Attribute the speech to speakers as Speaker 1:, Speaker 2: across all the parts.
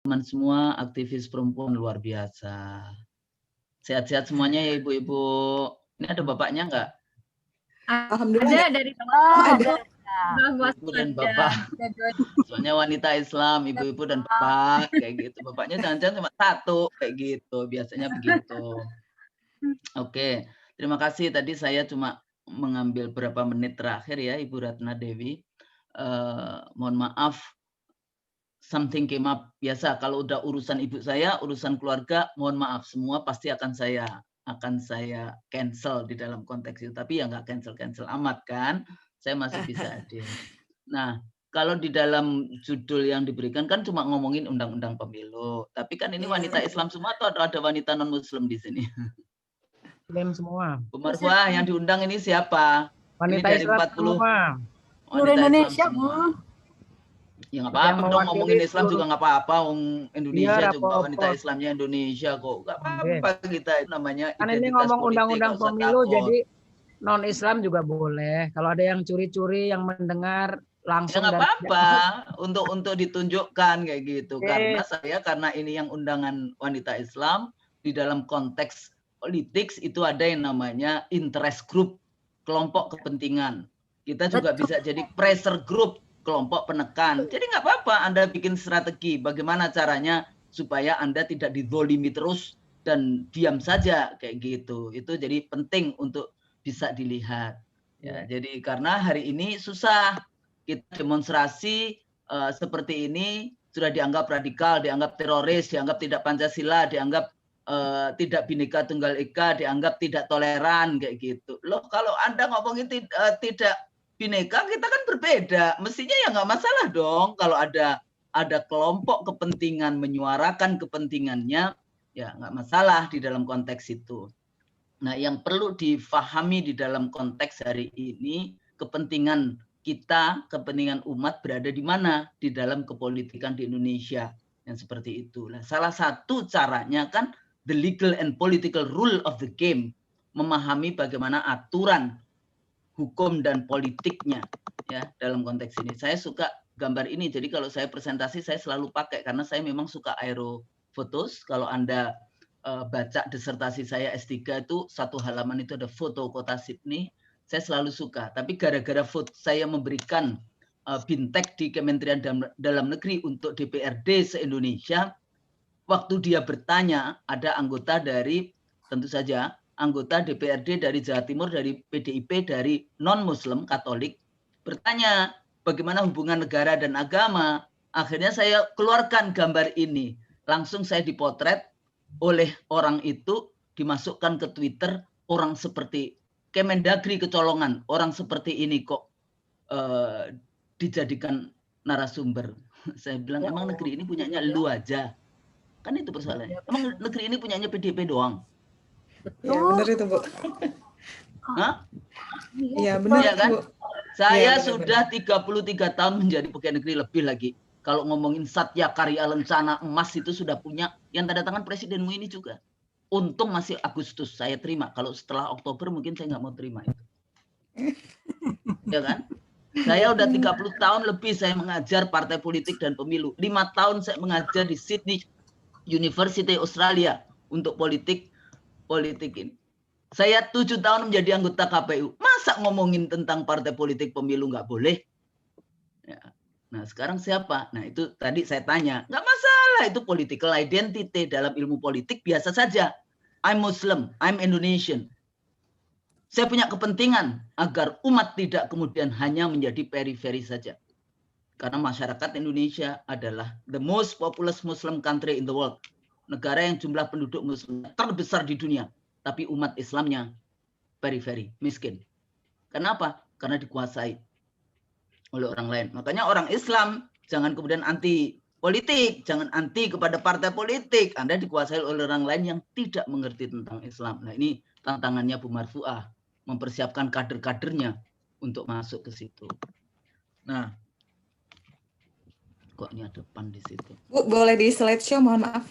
Speaker 1: teman semua, aktivis perempuan luar biasa. Sehat-sehat semuanya ya Ibu-Ibu. Ini ada bapaknya enggak?
Speaker 2: Alhamdulillah.
Speaker 3: Ada dari
Speaker 2: ada.
Speaker 1: Ibu dan bapak. Soalnya wanita Islam, ibu-ibu dan bapak kayak gitu. Bapaknya jangan-jangan cuma satu kayak gitu. Biasanya begitu. Oke, terima kasih. Tadi saya cuma mengambil berapa menit terakhir ya Ibu Ratna Dewi. Mohon maaf, something came up. Biasa kalau udah urusan ibu saya, urusan keluarga, mohon maaf semua pasti akan saya cancel di dalam konteks itu. Tapi ya nggak cancel amat kan. Saya masih bisa hadir. Nah, kalau di dalam judul yang diberikan kan cuma ngomongin undang-undang pemilu. Tapi kan ini wanita Islam semua atau ada wanita non-Muslim di sini?
Speaker 4: Muslim semua.
Speaker 1: Bu Marfuah, yang diundang ini siapa?
Speaker 4: Wanita
Speaker 1: ini dari
Speaker 4: Islam
Speaker 1: 40
Speaker 4: semua.
Speaker 1: wanita
Speaker 2: Indonesia,
Speaker 1: Islam semua. Ya nggak apa-apa dong, ngomongin Islam juga nggak apa-apa. Indonesia juga wanita Islamnya Indonesia kok. Nggak apa-apa kita, itu namanya
Speaker 4: kan ini
Speaker 1: identitas
Speaker 4: ngomong
Speaker 1: politik.
Speaker 4: Undang-undang Pemilu, jadi non Islam juga boleh. Kalau ada yang curi-curi yang mendengar langsung.
Speaker 1: Ya nggak apa-apa untuk ditunjukkan kayak gitu. Karena ini yang undangan wanita Islam di dalam konteks politik itu ada yang namanya interest group, kelompok kepentingan. Kita juga bisa jadi pressure group, kelompok penekan. Jadi nggak apa-apa Anda bikin strategi bagaimana caranya supaya Anda tidak dizolimi terus dan diam saja kayak gitu. Itu jadi penting untuk bisa dilihat. Ya, jadi karena hari ini susah kita demonstrasi seperti ini sudah dianggap radikal, dianggap teroris, dianggap tidak Pancasila, dianggap tidak Bhinneka Tunggal Ika, dianggap tidak toleran kayak gitu. Loh kalau Anda ngomongin tidak Bhinneka, kita kan berbeda. Mestinya ya nggak masalah dong kalau ada kelompok kepentingan menyuarakan kepentingannya, ya nggak masalah di dalam konteks itu. Nah, yang perlu difahami di dalam konteks hari ini, kepentingan kita, kepentingan umat berada di mana di dalam kepolitikan di Indonesia yang seperti itu. Nah, salah satu caranya kan the legal and political rule of the game, memahami bagaimana aturan hukum dan politiknya ya dalam konteks ini. Saya suka gambar ini. Jadi kalau saya presentasi saya selalu pakai karena saya memang suka aerofotos. Kalau Anda baca disertasi saya S3 itu satu halaman itu ada foto kota Sydney. Saya selalu suka. Tapi gara-gara foto saya memberikan bintek di Kementerian Dalam Negeri untuk DPRD se-Indonesia, waktu dia bertanya ada anggota dari tentu saja anggota DPRD dari Jawa Timur, dari PDIP, dari non-Muslim Katolik, bertanya bagaimana hubungan negara dan agama. Akhirnya saya keluarkan gambar ini. Langsung saya dipotret oleh orang itu, dimasukkan ke Twitter, orang seperti Kemendagri kecolongan, orang seperti ini kok dijadikan narasumber. Saya bilang emang negeri ini punyanya lu aja. Kan itu persoalannya. Emang negeri ini punyanya PDIP doang?
Speaker 2: Ya benar itu Bu.
Speaker 1: Hah?
Speaker 2: Iya benar
Speaker 1: ya, kan?
Speaker 2: Bu.
Speaker 1: Saya sudah 33 tahun menjadi pegawai negeri, lebih lagi. Kalau ngomongin Satya Karya Lencana Emas itu sudah punya yang tanda tangan presidenmu ini juga. Untung masih Agustus saya terima. Kalau setelah Oktober mungkin saya nggak mau terima itu. Ya kan? Saya udah 30 tahun lebih saya mengajar partai politik dan pemilu. 5 tahun saya mengajar di Sydney University Australia untuk politik ini. Saya 7 tahun menjadi anggota KPU. Masa ngomongin tentang partai politik pemilu nggak boleh? Ya. Nah sekarang siapa? Nah itu tadi saya tanya. Nggak masalah, itu political identity dalam ilmu politik biasa saja. I'm Muslim, I'm Indonesian. Saya punya kepentingan agar umat tidak kemudian hanya menjadi periferi saja. Karena masyarakat Indonesia adalah the most populous Muslim country in the world. Negara yang jumlah penduduk Muslim terbesar di dunia. Tapi umat Islamnya periferi, miskin. Kenapa? Karena dikuasai oleh orang lain. Makanya orang Islam jangan kemudian anti politik, jangan anti kepada partai politik. Anda dikuasai oleh orang lain yang tidak mengerti tentang Islam. Nah ini tantangannya Bu Marfuah, mempersiapkan kader-kadernya untuk masuk ke situ. Nah, kok ini ada pan di situ.
Speaker 2: Bu, boleh di slideshow, mohon maaf.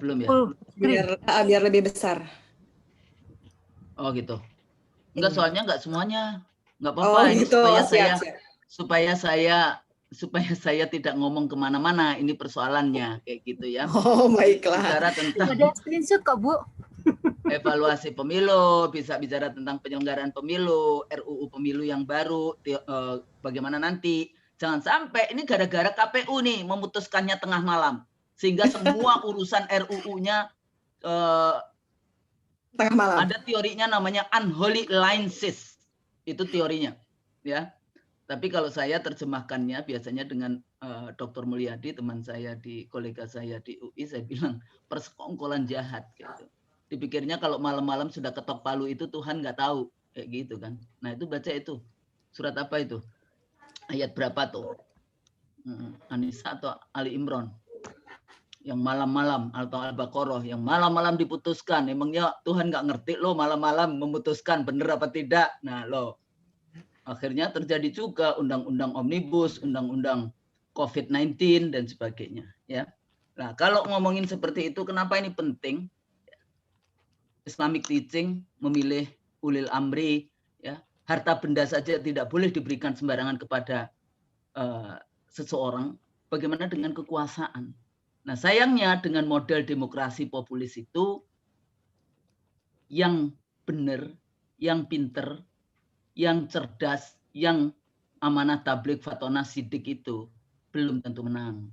Speaker 1: Belum ya?
Speaker 2: Biar lebih besar.
Speaker 1: Oh gitu. Enggak, soalnya enggak semuanya. Enggak apa-apa,
Speaker 2: Oh,
Speaker 1: ini
Speaker 2: gitu.
Speaker 1: supaya saya supaya saya tidak ngomong kemana-mana, ini persoalannya kayak gitu ya.
Speaker 2: Oh, baiklah.
Speaker 1: Bicara tentang
Speaker 3: Ada screenshot kok, Bu.
Speaker 1: evaluasi pemilu, bisa bicara tentang penyelenggaraan pemilu, RUU pemilu yang baru, bagaimana nanti. Jangan sampai ini gara-gara KPU nih memutuskannya tengah malam, sehingga semua urusan RUU-nya
Speaker 2: Tengah malam.
Speaker 1: ada teorinya namanya unholy alliances, itu teorinya, ya. Tapi kalau saya terjemahkannya biasanya dengan Dr. Mulyadi, teman saya kolega saya di UI, saya bilang persekongkolan jahat gitu. Dipikirnya kalau malam-malam sudah ketok palu itu Tuhan nggak tahu kayak gitu kan. Nah itu baca itu surat apa itu, ayat berapa tuh, Anisa atau Ali Imran yang malam-malam, atau Al-Baqarah yang malam-malam diputuskan. Emangnya Tuhan nggak ngerti lo malam-malam memutuskan bener apa tidak? Nah lo akhirnya terjadi juga undang-undang omnibus, undang-undang COVID-19 dan sebagainya, ya. Nah, kalau ngomongin seperti itu, kenapa ini penting? Islamic teaching memilih ulil amri, ya. Harta benda saja tidak boleh diberikan sembarangan kepada seseorang. Bagaimana dengan kekuasaan? Nah, sayangnya dengan model demokrasi populis itu yang benar, yang pinter, yang cerdas, yang amanah tabligh fatona sidik itu belum tentu menang.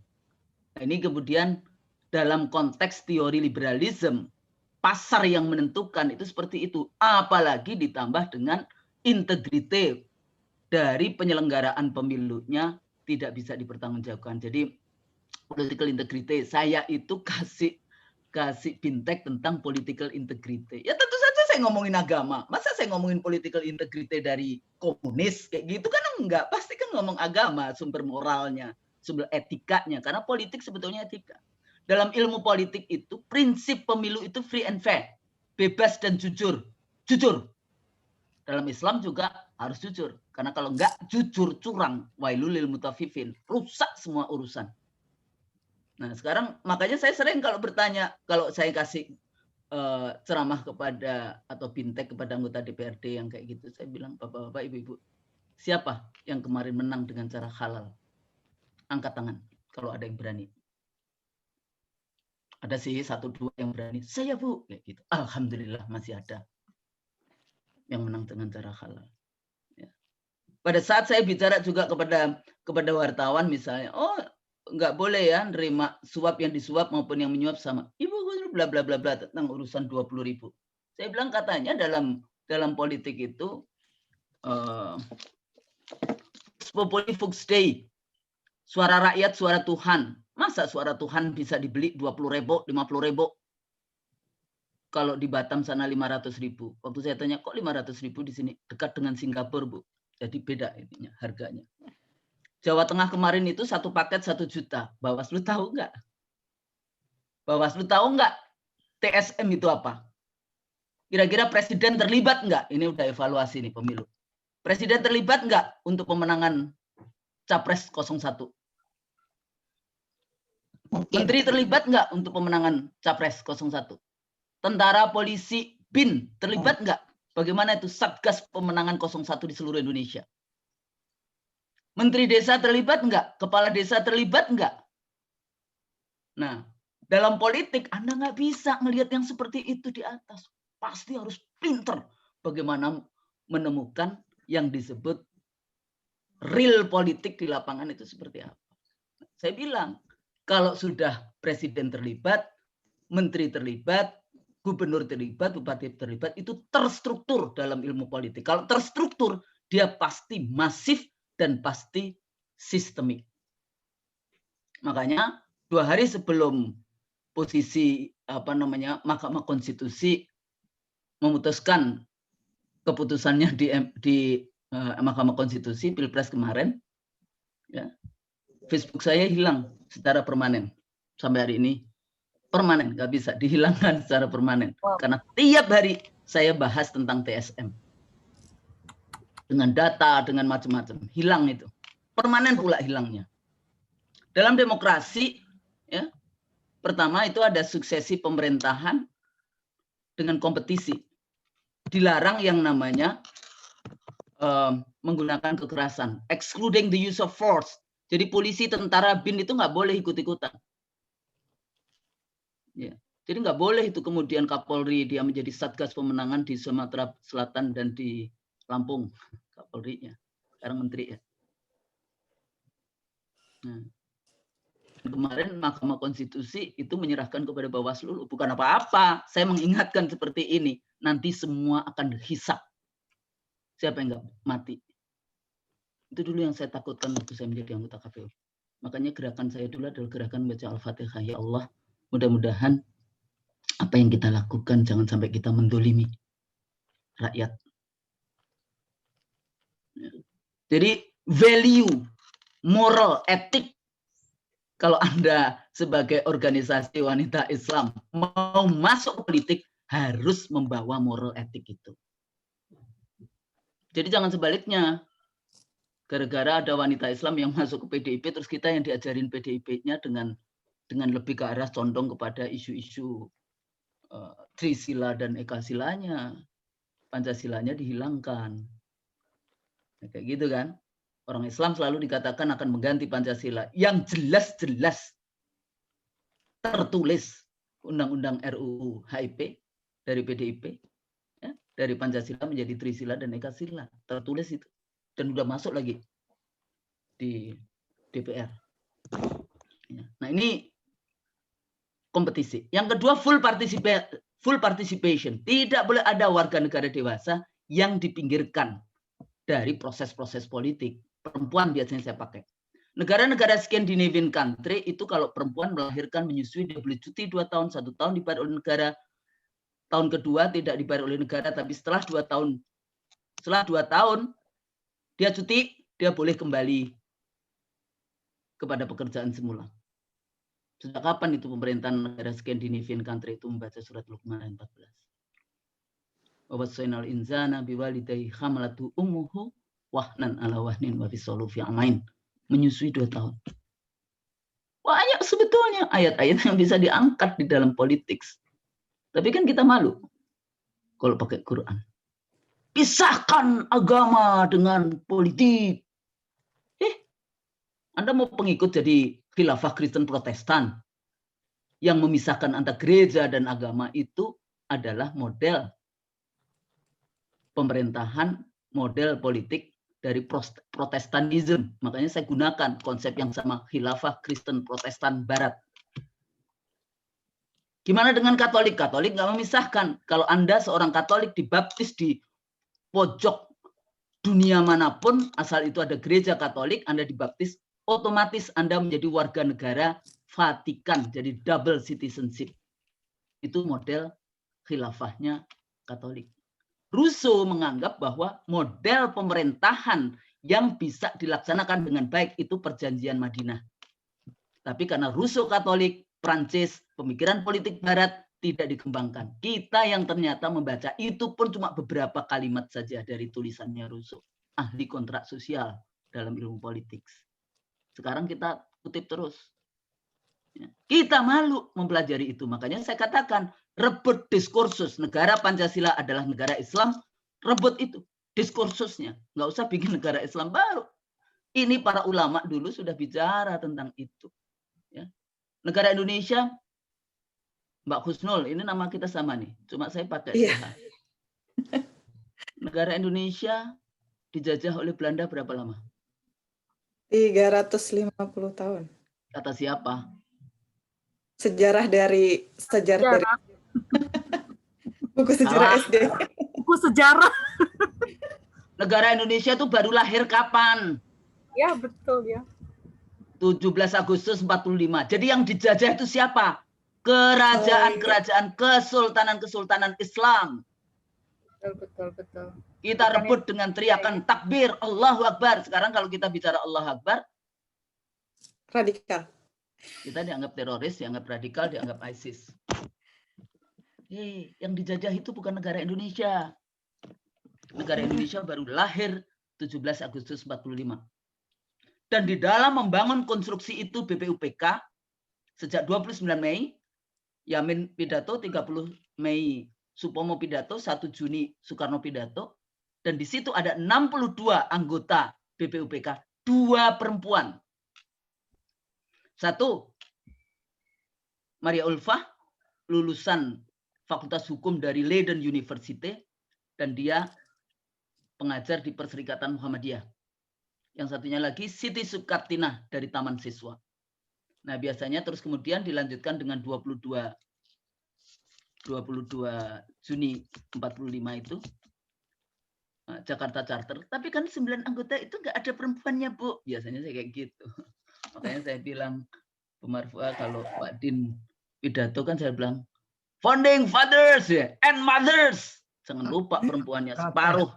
Speaker 1: Nah, ini kemudian dalam konteks teori liberalisme, pasar yang menentukan itu seperti itu. Apalagi ditambah dengan integritas dari penyelenggaraan pemilunya tidak bisa dipertanggungjawabkan. Jadi political integrity, saya itu kasih bintek tentang political integrity. Ya tentu saja saya ngomongin agama. Masa saya ngomongin political integrity dari komunis kayak gitu kan enggak. Pasti kan ngomong agama, sumber moralnya, sumber etikanya. Karena politik sebetulnya etika. Dalam ilmu politik itu prinsip pemilu itu free and fair, bebas dan jujur. Jujur. Dalam Islam juga harus jujur. Karena kalau enggak jujur curang, wailul lil mutaffifin, rusak semua urusan. Nah sekarang makanya saya sering kalau bertanya, kalau saya kasih ceramah kepada atau bintek kepada anggota DPRD yang kayak gitu, saya bilang bapak-bapak, ibu-ibu, siapa yang kemarin menang dengan cara halal? Angkat tangan kalau ada yang berani. Ada sih 1-2 yang berani. Saya bu, kayak gitu. Alhamdulillah masih ada yang menang dengan cara halal. Ya. Pada saat saya bicara juga kepada wartawan misalnya, oh nggak boleh ya nerima suap yang disuap maupun yang menyuap sama. Ibu bla bla bla bla tentang urusan 20.000. Saya bilang katanya dalam politik itu populi vux Dei. Suara rakyat, suara Tuhan. Masa suara Tuhan bisa dibeli 20.000, 50.000? Kalau di Batam sana 500.000. Waktu saya tanya kok 500.000 di sini, dekat dengan Singapura Bu. Jadi beda ininya harganya. Jawa Tengah kemarin itu satu paket 1 juta. Bawaslu tahu nggak? Bawaslu tahu nggak TSM itu apa? Kira-kira presiden terlibat nggak? Ini udah evaluasi nih pemilu. Presiden terlibat nggak untuk pemenangan Capres 01? Menteri terlibat nggak untuk pemenangan Capres 01? Tentara, polisi, BIN terlibat nggak? Bagaimana itu Satgas pemenangan 01 di seluruh Indonesia? Menteri desa terlibat nggak? Kepala desa terlibat nggak? Nah, dalam politik Anda nggak bisa melihat yang seperti itu di atas. Pasti harus pinter bagaimana menemukan yang disebut real politik di lapangan itu seperti apa. Saya bilang, kalau sudah presiden terlibat, menteri terlibat, gubernur terlibat, bupati terlibat, itu terstruktur dalam ilmu politik. Kalau terstruktur, dia pasti masif dan pasti sistemik. Makanya 2 hari sebelum posisi Mahkamah Konstitusi memutuskan keputusannya di Mahkamah Konstitusi Pilpres kemarin, ya, Facebook saya hilang secara permanen sampai hari ini. Permanen, nggak bisa dihilangkan secara permanen. Karena tiap hari saya bahas tentang TSM. Dengan data, dengan macam-macam. Hilang itu. Permanen pula hilangnya. Dalam demokrasi, ya, pertama itu ada suksesi pemerintahan dengan kompetisi. Dilarang yang namanya menggunakan kekerasan. Excluding the use of force. Jadi polisi, tentara, BIN itu nggak boleh ikut-ikutan. Ya. Jadi nggak boleh itu kemudian Kapolri dia menjadi Satgas Pemenangan di Sumatera Selatan dan di Lampung. Kapolri-nya. Sekarang menteri ya. Nah. Kemarin Mahkamah Konstitusi itu menyerahkan kepada Bawaslu, bukan apa-apa. Saya mengingatkan seperti ini. Nanti semua akan dihisap. Siapa yang nggak mati? Itu dulu yang saya takutkan waktu saya menjadi anggota KPU. Makanya gerakan saya dulu adalah gerakan baca Al-Fatihah. Ya Allah, mudah-mudahan apa yang kita lakukan jangan sampai kita mendolimi rakyat. Jadi value, moral, etik, kalau Anda sebagai organisasi wanita Islam mau masuk ke politik harus membawa moral etik itu. Jadi jangan sebaliknya. Gara-gara ada wanita Islam yang masuk ke PDIP, terus kita yang diajarin PDIP-nya dengan lebih ke arah condong kepada isu-isu Trisila dan Ekasilanya, Pancasilanya dihilangkan. Nah, kayak gitu kan? Orang Islam selalu dikatakan akan mengganti Pancasila yang jelas-jelas tertulis Undang-Undang RUU HIP dari PDIP, ya, dari Pancasila menjadi Trisila dan Ekasila, tertulis itu. Dan udah masuk lagi di DPR. Nah ini kompetisi. Yang kedua full participation. Tidak boleh ada warga negara dewasa yang dipinggirkan dari proses-proses politik. Perempuan biasanya saya pakai. Negara-negara Scandinavian country itu kalau perempuan melahirkan menyusui dia boleh cuti 2 tahun, 1 tahun dibayar oleh negara. Tahun kedua tidak dibayar oleh negara, tapi setelah 2 tahun dia cuti, dia boleh kembali kepada pekerjaan semula. Sejak kapan itu pemerintahan negara Scandinavian country itu membaca surat Luqman ayat 14? Wa wasainal insana biwalidayhi hamalatu ummuhu wahnan ala wahnin wa fisaluhu fi amain. Menyusui 2 tahun. Banyak sebetulnya ayat-ayat yang bisa diangkat di dalam politik. Tapi kan kita malu kalau pakai Quran. Pisahkan agama dengan politik. Anda mau pengikut jadi khilafah Kristen Protestan yang memisahkan antara gereja dan agama itu adalah model pemerintahan, model politik dari Protestanisme. Makanya saya gunakan konsep yang sama, khilafah Kristen Protestan Barat. Gimana dengan Katolik? Katolik nggak memisahkan. Kalau Anda seorang Katolik dibaptis di pojok dunia manapun, asal itu ada gereja Katolik, Anda dibaptis, otomatis Anda menjadi warga negara Vatikan, jadi double citizenship. Itu model khilafahnya Katolik. Rousseau menganggap bahwa model pemerintahan yang bisa dilaksanakan dengan baik itu perjanjian Madinah. Tapi karena Rousseau Katolik, Prancis, pemikiran politik Barat tidak dikembangkan. Kita yang ternyata membaca itu pun cuma beberapa kalimat saja dari tulisannya Rousseau, ahli kontrak sosial dalam ilmu politik. Sekarang kita kutip terus. Kita malu mempelajari itu. Makanya saya katakan, rebut diskursus. Negara Pancasila adalah negara Islam, rebut itu. Diskursusnya. Nggak usah bikin negara Islam baru. Ini para ulama dulu sudah bicara tentang itu. Ya. Negara Indonesia, Mbak Husnul, ini nama kita sama nih. Cuma saya pakai SH. Negara Indonesia dijajah oleh Belanda berapa lama?
Speaker 2: 350 tahun.
Speaker 1: Kata siapa?
Speaker 2: Sejarah dari buku sejarah SD.
Speaker 3: Buku sejarah.
Speaker 1: Negara Indonesia itu baru lahir kapan?
Speaker 3: Ya, betul ya.
Speaker 1: 17 Agustus 45. Jadi yang dijajah itu siapa? Kerajaan-kerajaan, kesultanan-kesultanan Islam.
Speaker 3: Betul.
Speaker 1: Kita rebut dengan teriakan takbir, Allahu Akbar. Sekarang kalau kita bicara Allahu Akbar,
Speaker 2: radikal.
Speaker 1: Kita dianggap teroris, dianggap radikal, dianggap ISIS. Yang dijajah itu bukan negara Indonesia. Negara Indonesia baru lahir 17 Agustus 45. Dan di dalam membangun konstruksi itu BPUPK, sejak 29 Mei, Yamin pidato, 30 Mei Supomo pidato, 1 Juni Soekarno pidato, dan di situ ada 62 anggota BPUPK, 2 perempuan. Satu, Maria Ulfah lulusan Fakultas Hukum dari Leiden University dan dia pengajar di Perserikatan Muhammadiyah. Yang satunya lagi Siti Sukartinah dari Taman Siswa. Nah, biasanya terus kemudian dilanjutkan dengan 22 Juni 45 itu Jakarta Charter. Tapi kan 9 anggota itu nggak ada perempuannya, Bu. Biasanya saya kayak gitu. Makanya saya bilang, Bu Marfua, kalau Pak Din pidato kan saya bilang, Founding Fathers and Mothers. Jangan lupa perempuannya. Separuh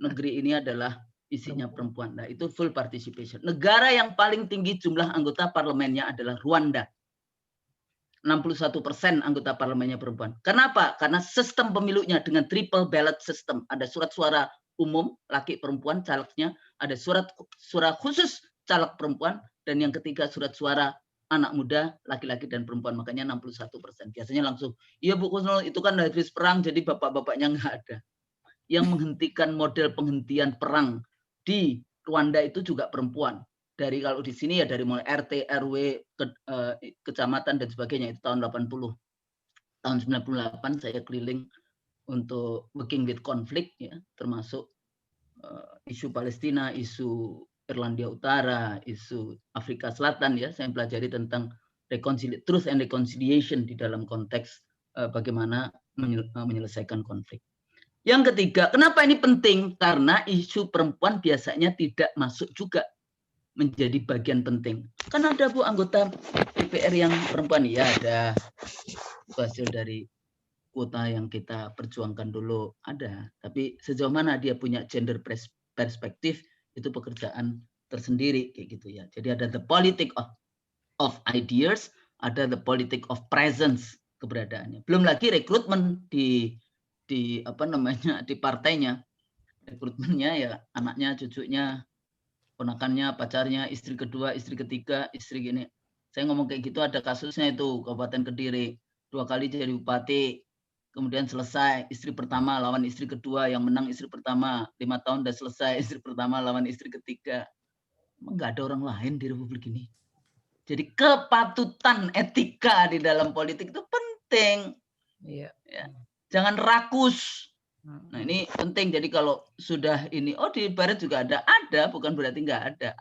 Speaker 1: negeri ini adalah isinya perempuan. Nah, itu full participation. Negara yang paling tinggi jumlah anggota parlemennya adalah Rwanda. 61% anggota parlemennya perempuan. Kenapa? Karena sistem pemilunya dengan triple ballot system. Ada surat suara umum, laki perempuan, calegnya. Ada surat suara khusus caleg perempuan. Dan yang ketiga surat suara anak muda, laki-laki dan perempuan. Makanya 61%. Biasanya langsung, iya Bu Kusnul, itu kan habis perang, jadi bapak-bapaknya nggak ada. Yang menghentikan model penghentian perang di Rwanda itu juga perempuan. Dari kalau di sini ya dari mulai RT, RW, kecamatan dan sebagainya itu tahun 80. Tahun 98 saya keliling untuk working with conflict ya, termasuk isu Palestina, isu Irlandia Utara, isu Afrika Selatan ya. Saya pelajari tentang truth and reconciliation di dalam konteks bagaimana menyelesaikan konflik. Yang ketiga, kenapa ini penting? Karena isu perempuan biasanya tidak masuk juga menjadi bagian penting. Kan ada Bu anggota DPR yang perempuan, ya ada. Itu hasil dari kuota yang kita perjuangkan dulu, ada. Tapi sejauh mana dia punya gender perspektif, itu pekerjaan tersendiri kayak gitu ya. Jadi ada the politic of ideas, ada the politic of presence keberadaannya. Belum lagi rekrutmen di partainya, rekrutmennya ya anaknya, cucunya, ponakannya, pacarnya, istri kedua, istri ketiga, istri gini. Saya ngomong kayak gitu ada kasusnya itu Kabupaten Kediri, 2 kali jadi bupati, kemudian selesai istri pertama lawan istri kedua, yang menang istri pertama, 5 tahun udah selesai, istri pertama lawan istri ketiga. Emang nggak ada orang lain di Republik ini. Jadi kepatutan etika di dalam politik itu penting.
Speaker 4: Iya.
Speaker 1: Ya. Jangan rakus. Nah ini penting. Jadi kalau sudah ini, di Barat juga ada, bukan berarti nggak ada.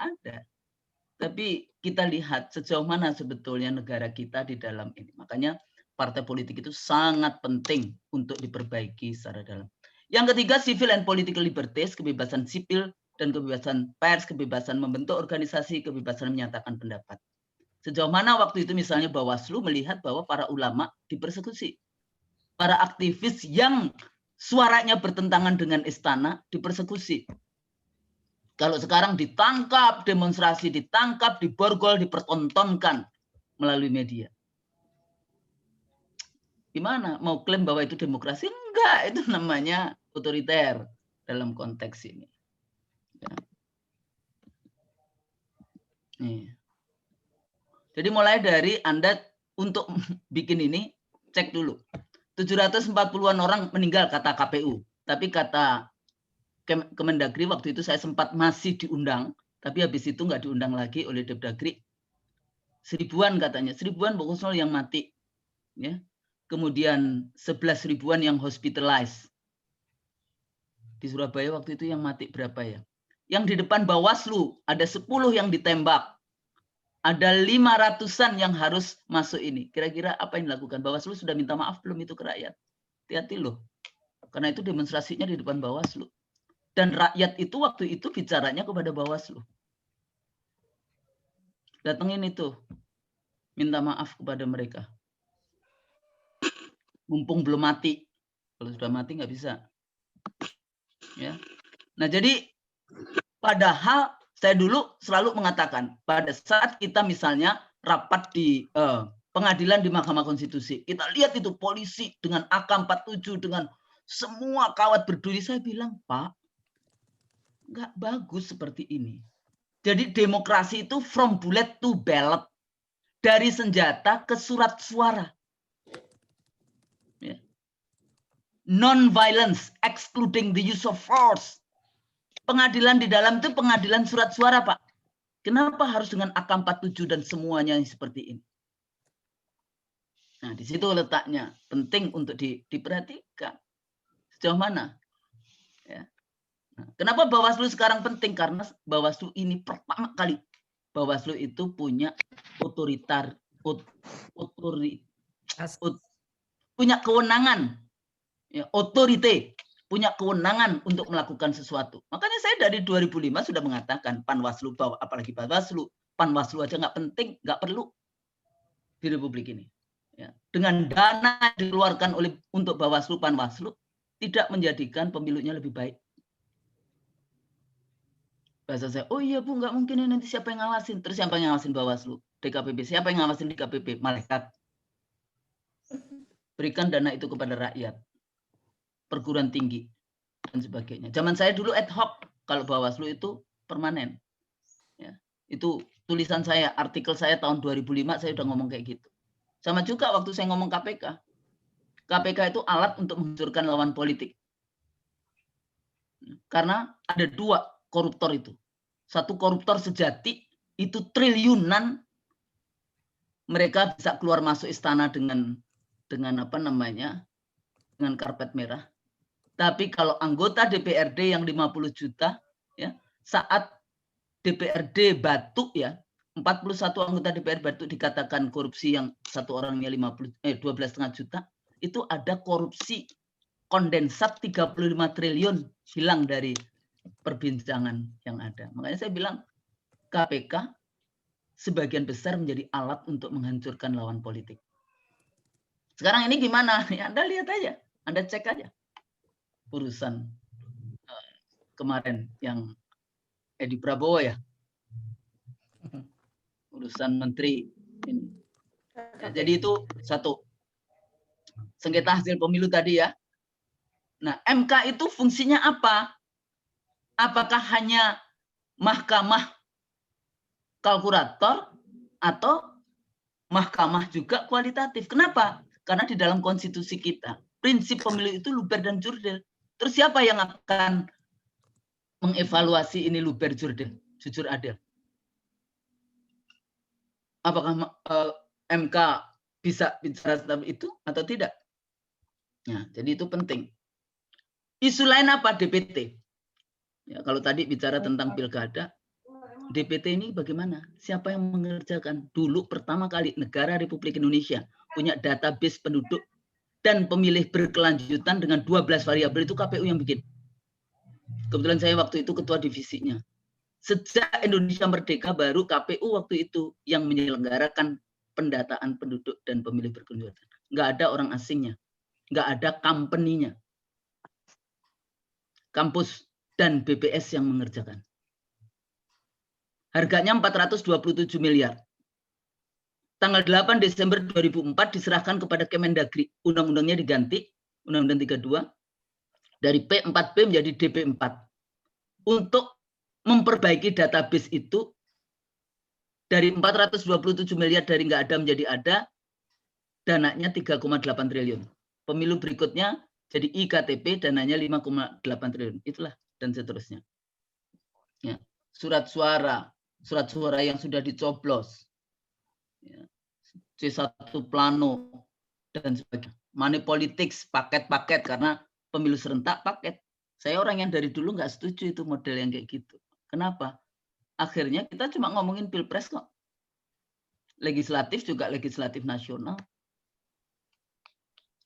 Speaker 1: Tapi kita lihat sejauh mana sebetulnya negara kita di dalam ini. Makanya partai politik itu sangat penting untuk diperbaiki secara dalam. Yang ketiga, civil and political liberties, kebebasan sipil dan kebebasan pers, kebebasan membentuk organisasi, kebebasan menyatakan pendapat. Sejauh mana waktu itu misalnya Bawaslu melihat bahwa para ulama dipersekusi. Para aktivis yang suaranya bertentangan dengan istana dipersekusi. Kalau sekarang ditangkap, demonstrasi ditangkap, diborgol, dipertontonkan melalui media. Gimana? Mau klaim bahwa itu demokrasi? Enggak, itu namanya otoriter dalam konteks ini. Ya. Nih. Jadi mulai dari Anda untuk bikin ini, cek dulu. 740-an orang meninggal kata KPU. Tapi kata Kemendagri waktu itu saya sempat masih diundang. Tapi habis itu nggak diundang lagi oleh Depdagri. 1000-an katanya. 1000-an Bu Kusnul yang mati. Ya. Kemudian 11 ribuan yang hospitalized. Di Surabaya waktu itu yang mati berapa ya? Yang di depan Bawaslu ada 10 yang ditembak. Ada 500-an yang harus masuk ini. Kira-kira apa yang dilakukan? Bawaslu sudah minta maaf belum itu ke rakyat? Hati-hati loh. Karena itu demonstrasinya di depan Bawaslu. Dan rakyat itu waktu itu bicaranya kepada Bawaslu. Datengin itu. Minta maaf kepada mereka. Mumpung belum mati. Kalau sudah mati nggak bisa. Ya. Nah jadi padahal saya dulu selalu mengatakan pada saat kita misalnya rapat di pengadilan di Mahkamah Konstitusi, kita lihat itu polisi dengan AK-47 dengan semua kawat berduri, saya bilang, Pak, nggak bagus seperti ini. Jadi demokrasi itu from bullet to ballot, dari senjata ke surat suara. Ya. Non-violence, excluding the use of force. Pengadilan di dalam itu pengadilan surat suara, Pak. Kenapa harus dengan AK-47 dan semuanya yang seperti ini? Nah, di situ letaknya. Penting untuk diperhatikan. Sejauh mana? Ya. Nah, kenapa Bawaslu sekarang penting? Karena Bawaslu ini pertama kali. Bawaslu itu punya punya kewenangan. Ya, otorite. Punya kewenangan untuk melakukan sesuatu. Makanya saya dari 2005 sudah mengatakan Panwaslu, apalagi Bawaslu, Panwaslu aja nggak penting, nggak perlu di Republik ini. Ya. Dengan dana dikeluarkan untuk Bawaslu, Panwaslu, tidak menjadikan pemilunya lebih baik. Bahasa saya, oh iya Bu, nggak mungkin ini nanti siapa yang ngawasin? Terus siapa yang ngawasin Bawaslu? DKPP. Siapa yang ngawasin DKPP? Malaikat. Berikan dana itu kepada rakyat. Perguruan tinggi dan sebagainya. Zaman saya dulu ad hoc, kalau Bawaslu itu permanen. Ya, itu tulisan saya, artikel saya tahun 2005 saya udah ngomong kayak gitu. Sama juga waktu saya ngomong KPK. KPK itu alat untuk menghancurkan lawan politik. Karena ada dua koruptor itu. Satu koruptor sejati itu triliunan mereka bisa keluar masuk istana dengan apa namanya? Dengan karpet merah. Tapi kalau anggota DPRD yang 50 juta, ya, saat DPRD batuk, ya, 41 anggota DPR batuk dikatakan korupsi yang satu orangnya 12,5 juta, itu ada korupsi kondensat 35 triliun hilang dari perbincangan yang ada. Makanya saya bilang KPK sebagian besar menjadi alat untuk menghancurkan lawan politik. Sekarang ini gimana? Ya, Anda lihat aja, Anda cek aja. Urusan kemarin yang Edi Prabowo ya, urusan menteri ini. Ya, jadi itu satu sengketa hasil pemilu tadi ya. Nah, MK itu fungsinya apa? Apakah hanya mahkamah kalkulator atau mahkamah juga kualitatif? Kenapa? Karena di dalam konstitusi kita prinsip pemilu itu luber dan jurdil. Terus siapa yang akan mengevaluasi ini luber jurdil, jujur adil? Apakah MK bisa bicara tentang itu atau tidak? Nah, jadi itu penting. Isu lain apa? DPT. Ya, kalau tadi bicara tentang pilkada, DPT ini bagaimana? Siapa yang mengerjakan? Dulu pertama kali negara Republik Indonesia punya database penduduk dan pemilih berkelanjutan dengan 12 variabel itu KPU yang bikin. Kebetulan saya waktu itu ketua divisinya. Sejak Indonesia merdeka baru KPU waktu itu yang menyelenggarakan pendataan penduduk dan pemilih berkelanjutan. Nggak ada orang asingnya. Nggak ada company-nya. Kampus dan BPS yang mengerjakan. Harganya 427 miliar. Tanggal 8 Desember 2004 diserahkan kepada Kemendagri. Undang-undangnya diganti, Undang-Undang 32, dari P4P menjadi DP4. Untuk memperbaiki database itu, dari 427 miliar dari nggak ada menjadi ada, dananya 3,8 triliun. Pemilu berikutnya jadi IKTP, dananya 5,8 triliun. Itulah, dan seterusnya. Ya. Surat suara yang sudah dicoblos, C1 plano, dan sebagainya. Money politics, paket-paket, karena pemilu serentak paket. Saya orang yang dari dulu nggak setuju itu model yang kayak gitu. Kenapa? Akhirnya kita cuma ngomongin pilpres kok. Legislatif juga legislatif nasional.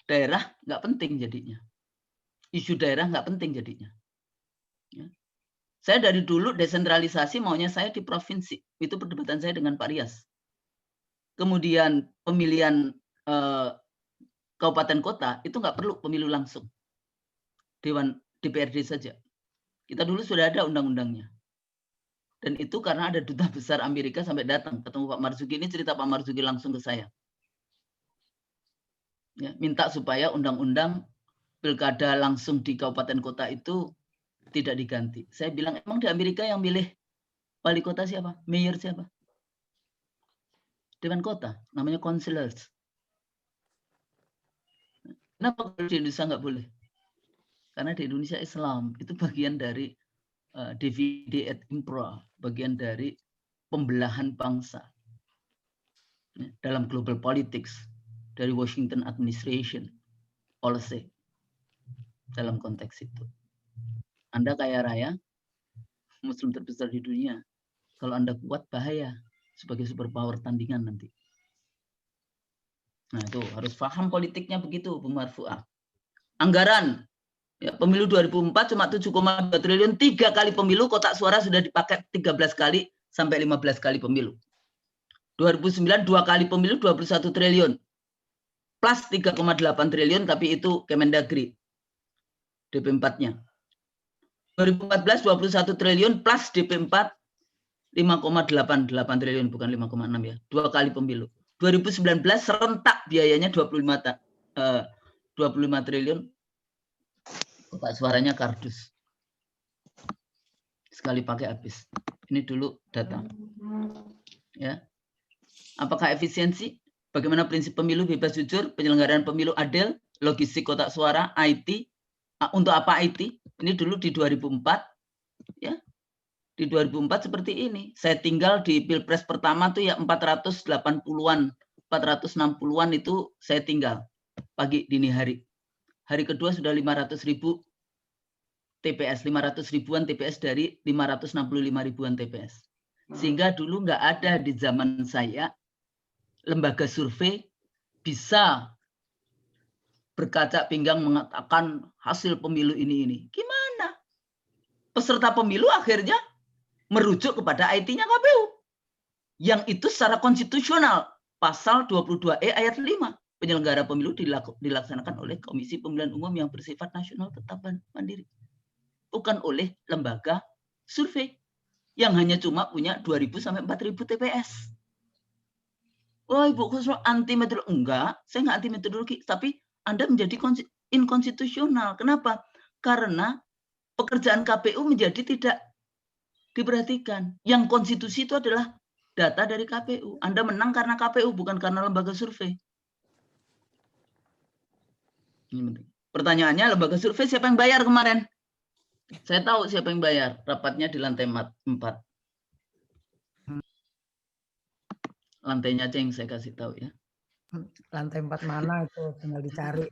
Speaker 1: Daerah nggak penting jadinya. Isu daerah nggak penting jadinya. Ya. Saya dari dulu desentralisasi maunya saya di provinsi. Itu perdebatan saya dengan Pak Rias. Kemudian pemilihan kabupaten kota itu nggak perlu pemilu langsung. Dewan DPRD saja. Kita dulu sudah ada undang-undangnya. Dan itu karena ada duta besar Amerika sampai datang ketemu Pak Marzuki. Ini cerita Pak Marzuki langsung ke saya. Ya, minta supaya undang-undang pilkada langsung di kabupaten kota itu tidak diganti. Saya bilang, emang di Amerika yang milih wali kota siapa? Mayor siapa? Dewan kota, namanya councilors. Kenapa di Indonesia nggak boleh? Karena di Indonesia Islam itu bagian dari divide et impera, bagian dari pembelahan bangsa dalam global politics dari Washington Administration policy dalam konteks itu. Anda kaya raya, Muslim terbesar di dunia. Kalau Anda kuat, bahaya sebagai superpower tandingan nanti. Nah itu harus paham politiknya begitu, Bu Marfuah. Anggaran, ya, pemilu 2004 cuma 7,2 triliun, 3 kali pemilu, kotak suara sudah dipakai 13 kali sampai 15 kali pemilu. 2009 2 kali pemilu 21 triliun. Plus 3,8 triliun, tapi itu Kemendagri. DP4-nya. 2014 21 triliun plus DP4 5,88 triliun, bukan 5,6 ya. 2 kali pemilu. 2019 serentak biayanya 25 triliun. Kotak suaranya kardus. Sekali pakai habis. Ini dulu data. Ya. Apakah efisiensi? Bagaimana prinsip pemilu bebas jujur, penyelenggaraan pemilu adil, logistik kotak suara, IT. Untuk apa IT? Ini dulu di 2004, ya. Di 2004 seperti ini. Saya tinggal di Pilpres pertama tuh ya 480-an, 460-an itu saya tinggal pagi dini hari. Hari kedua sudah 500.000 TPS, 500 ribuan TPS dari 565 ribuan TPS. Sehingga dulu nggak ada di zaman saya lembaga survei bisa berkaca pinggang mengatakan hasil pemilu ini. Gimana? Peserta pemilu akhirnya merujuk kepada IT-nya KPU. Yang itu secara konstitusional. Pasal 22E ayat 5. Penyelenggara pemilu dilaksanakan oleh Komisi Pemilihan Umum yang bersifat nasional tetap mandiri. Bukan oleh lembaga survei. Yang hanya cuma punya 2.000 sampai 4.000 TPS. Wah, Ibu Khusro anti metodologi. Enggak, saya enggak anti metodologi. Tapi Anda menjadi inkonstitusional. Kenapa? Karena pekerjaan KPU menjadi tidak diperhatikan. Yang konstitusi itu adalah data dari KPU. Anda menang karena KPU, bukan karena lembaga survei. Pertanyaannya, lembaga survei siapa yang bayar kemarin? Saya tahu siapa yang bayar. Rapatnya di lantai 4. Lantainya aja yang saya kasih tahu ya.
Speaker 4: Lantai 4 mana itu? Tinggal dicari.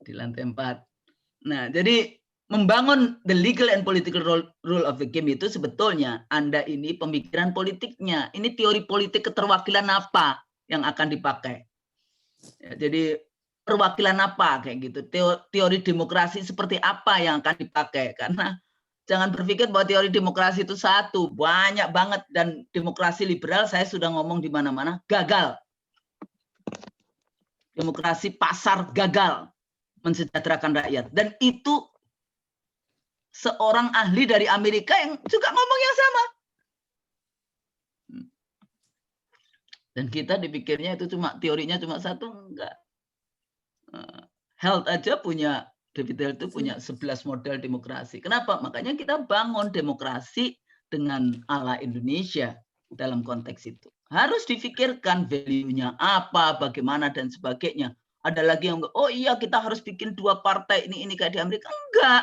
Speaker 1: Di lantai 4. Nah, jadi membangun the legal and political rule of the game itu sebetulnya Anda ini pemikiran politiknya. Ini teori politik keterwakilan apa yang akan dipakai. Ya, jadi perwakilan apa kayak gitu. Teori demokrasi seperti apa yang akan dipakai. Karena jangan berpikir bahwa teori demokrasi itu satu. Banyak banget. Dan demokrasi liberal saya sudah ngomong di mana-mana. Gagal. Demokrasi pasar gagal mensejahterakan rakyat. Dan itu seorang ahli dari Amerika yang juga ngomong yang sama. Dan kita dipikirnya itu cuma teorinya cuma satu, enggak. Health aja punya, David Health itu punya 11 model demokrasi. Kenapa? Makanya kita bangun demokrasi dengan ala Indonesia dalam konteks itu. Harus difikirkan value-nya apa, bagaimana, dan sebagainya. Ada lagi yang, oh iya kita harus bikin 2 partai ini kayak di Amerika. Enggak.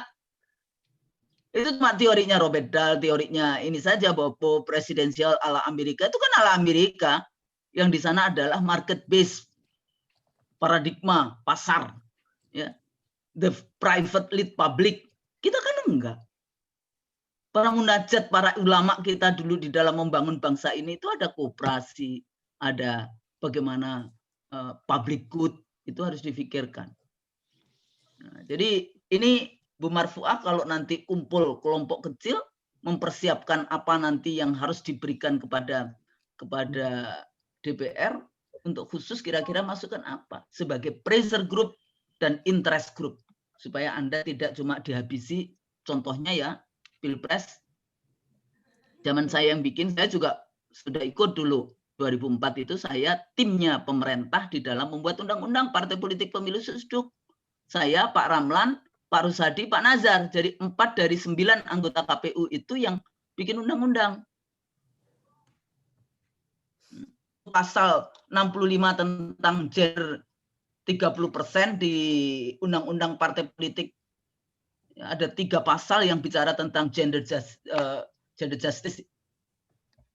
Speaker 1: Itu cuma teorinya Robert Dahl, teorinya ini saja bahwa presidensial ala Amerika itu kan ala Amerika. Yang di sana adalah market based paradigma pasar, ya, the private lead public. Kita kan enggak. Para munajat, para ulama kita dulu di dalam membangun bangsa ini itu ada koperasi, ada bagaimana public good, itu harus difikirkan. Nah, jadi ini Bu Marfuah kalau nanti kumpul kelompok kecil mempersiapkan apa nanti yang harus diberikan kepada DPR untuk khusus kira-kira masukan apa sebagai pressure group dan interest group supaya Anda tidak cuma dihabisi. Contohnya ya Pilpres zaman saya yang bikin, saya juga sudah ikut dulu 2004 itu saya timnya pemerintah di dalam membuat undang-undang partai politik pemilu sesduk. Saya, Pak Ramlan, Pak Rusadi, Pak Nazar. Jadi 4 dari 9 anggota KPU itu yang bikin undang-undang. Pasal 65 tentang gender 30% di undang-undang partai politik. Ada 3 pasal yang bicara tentang gender justice.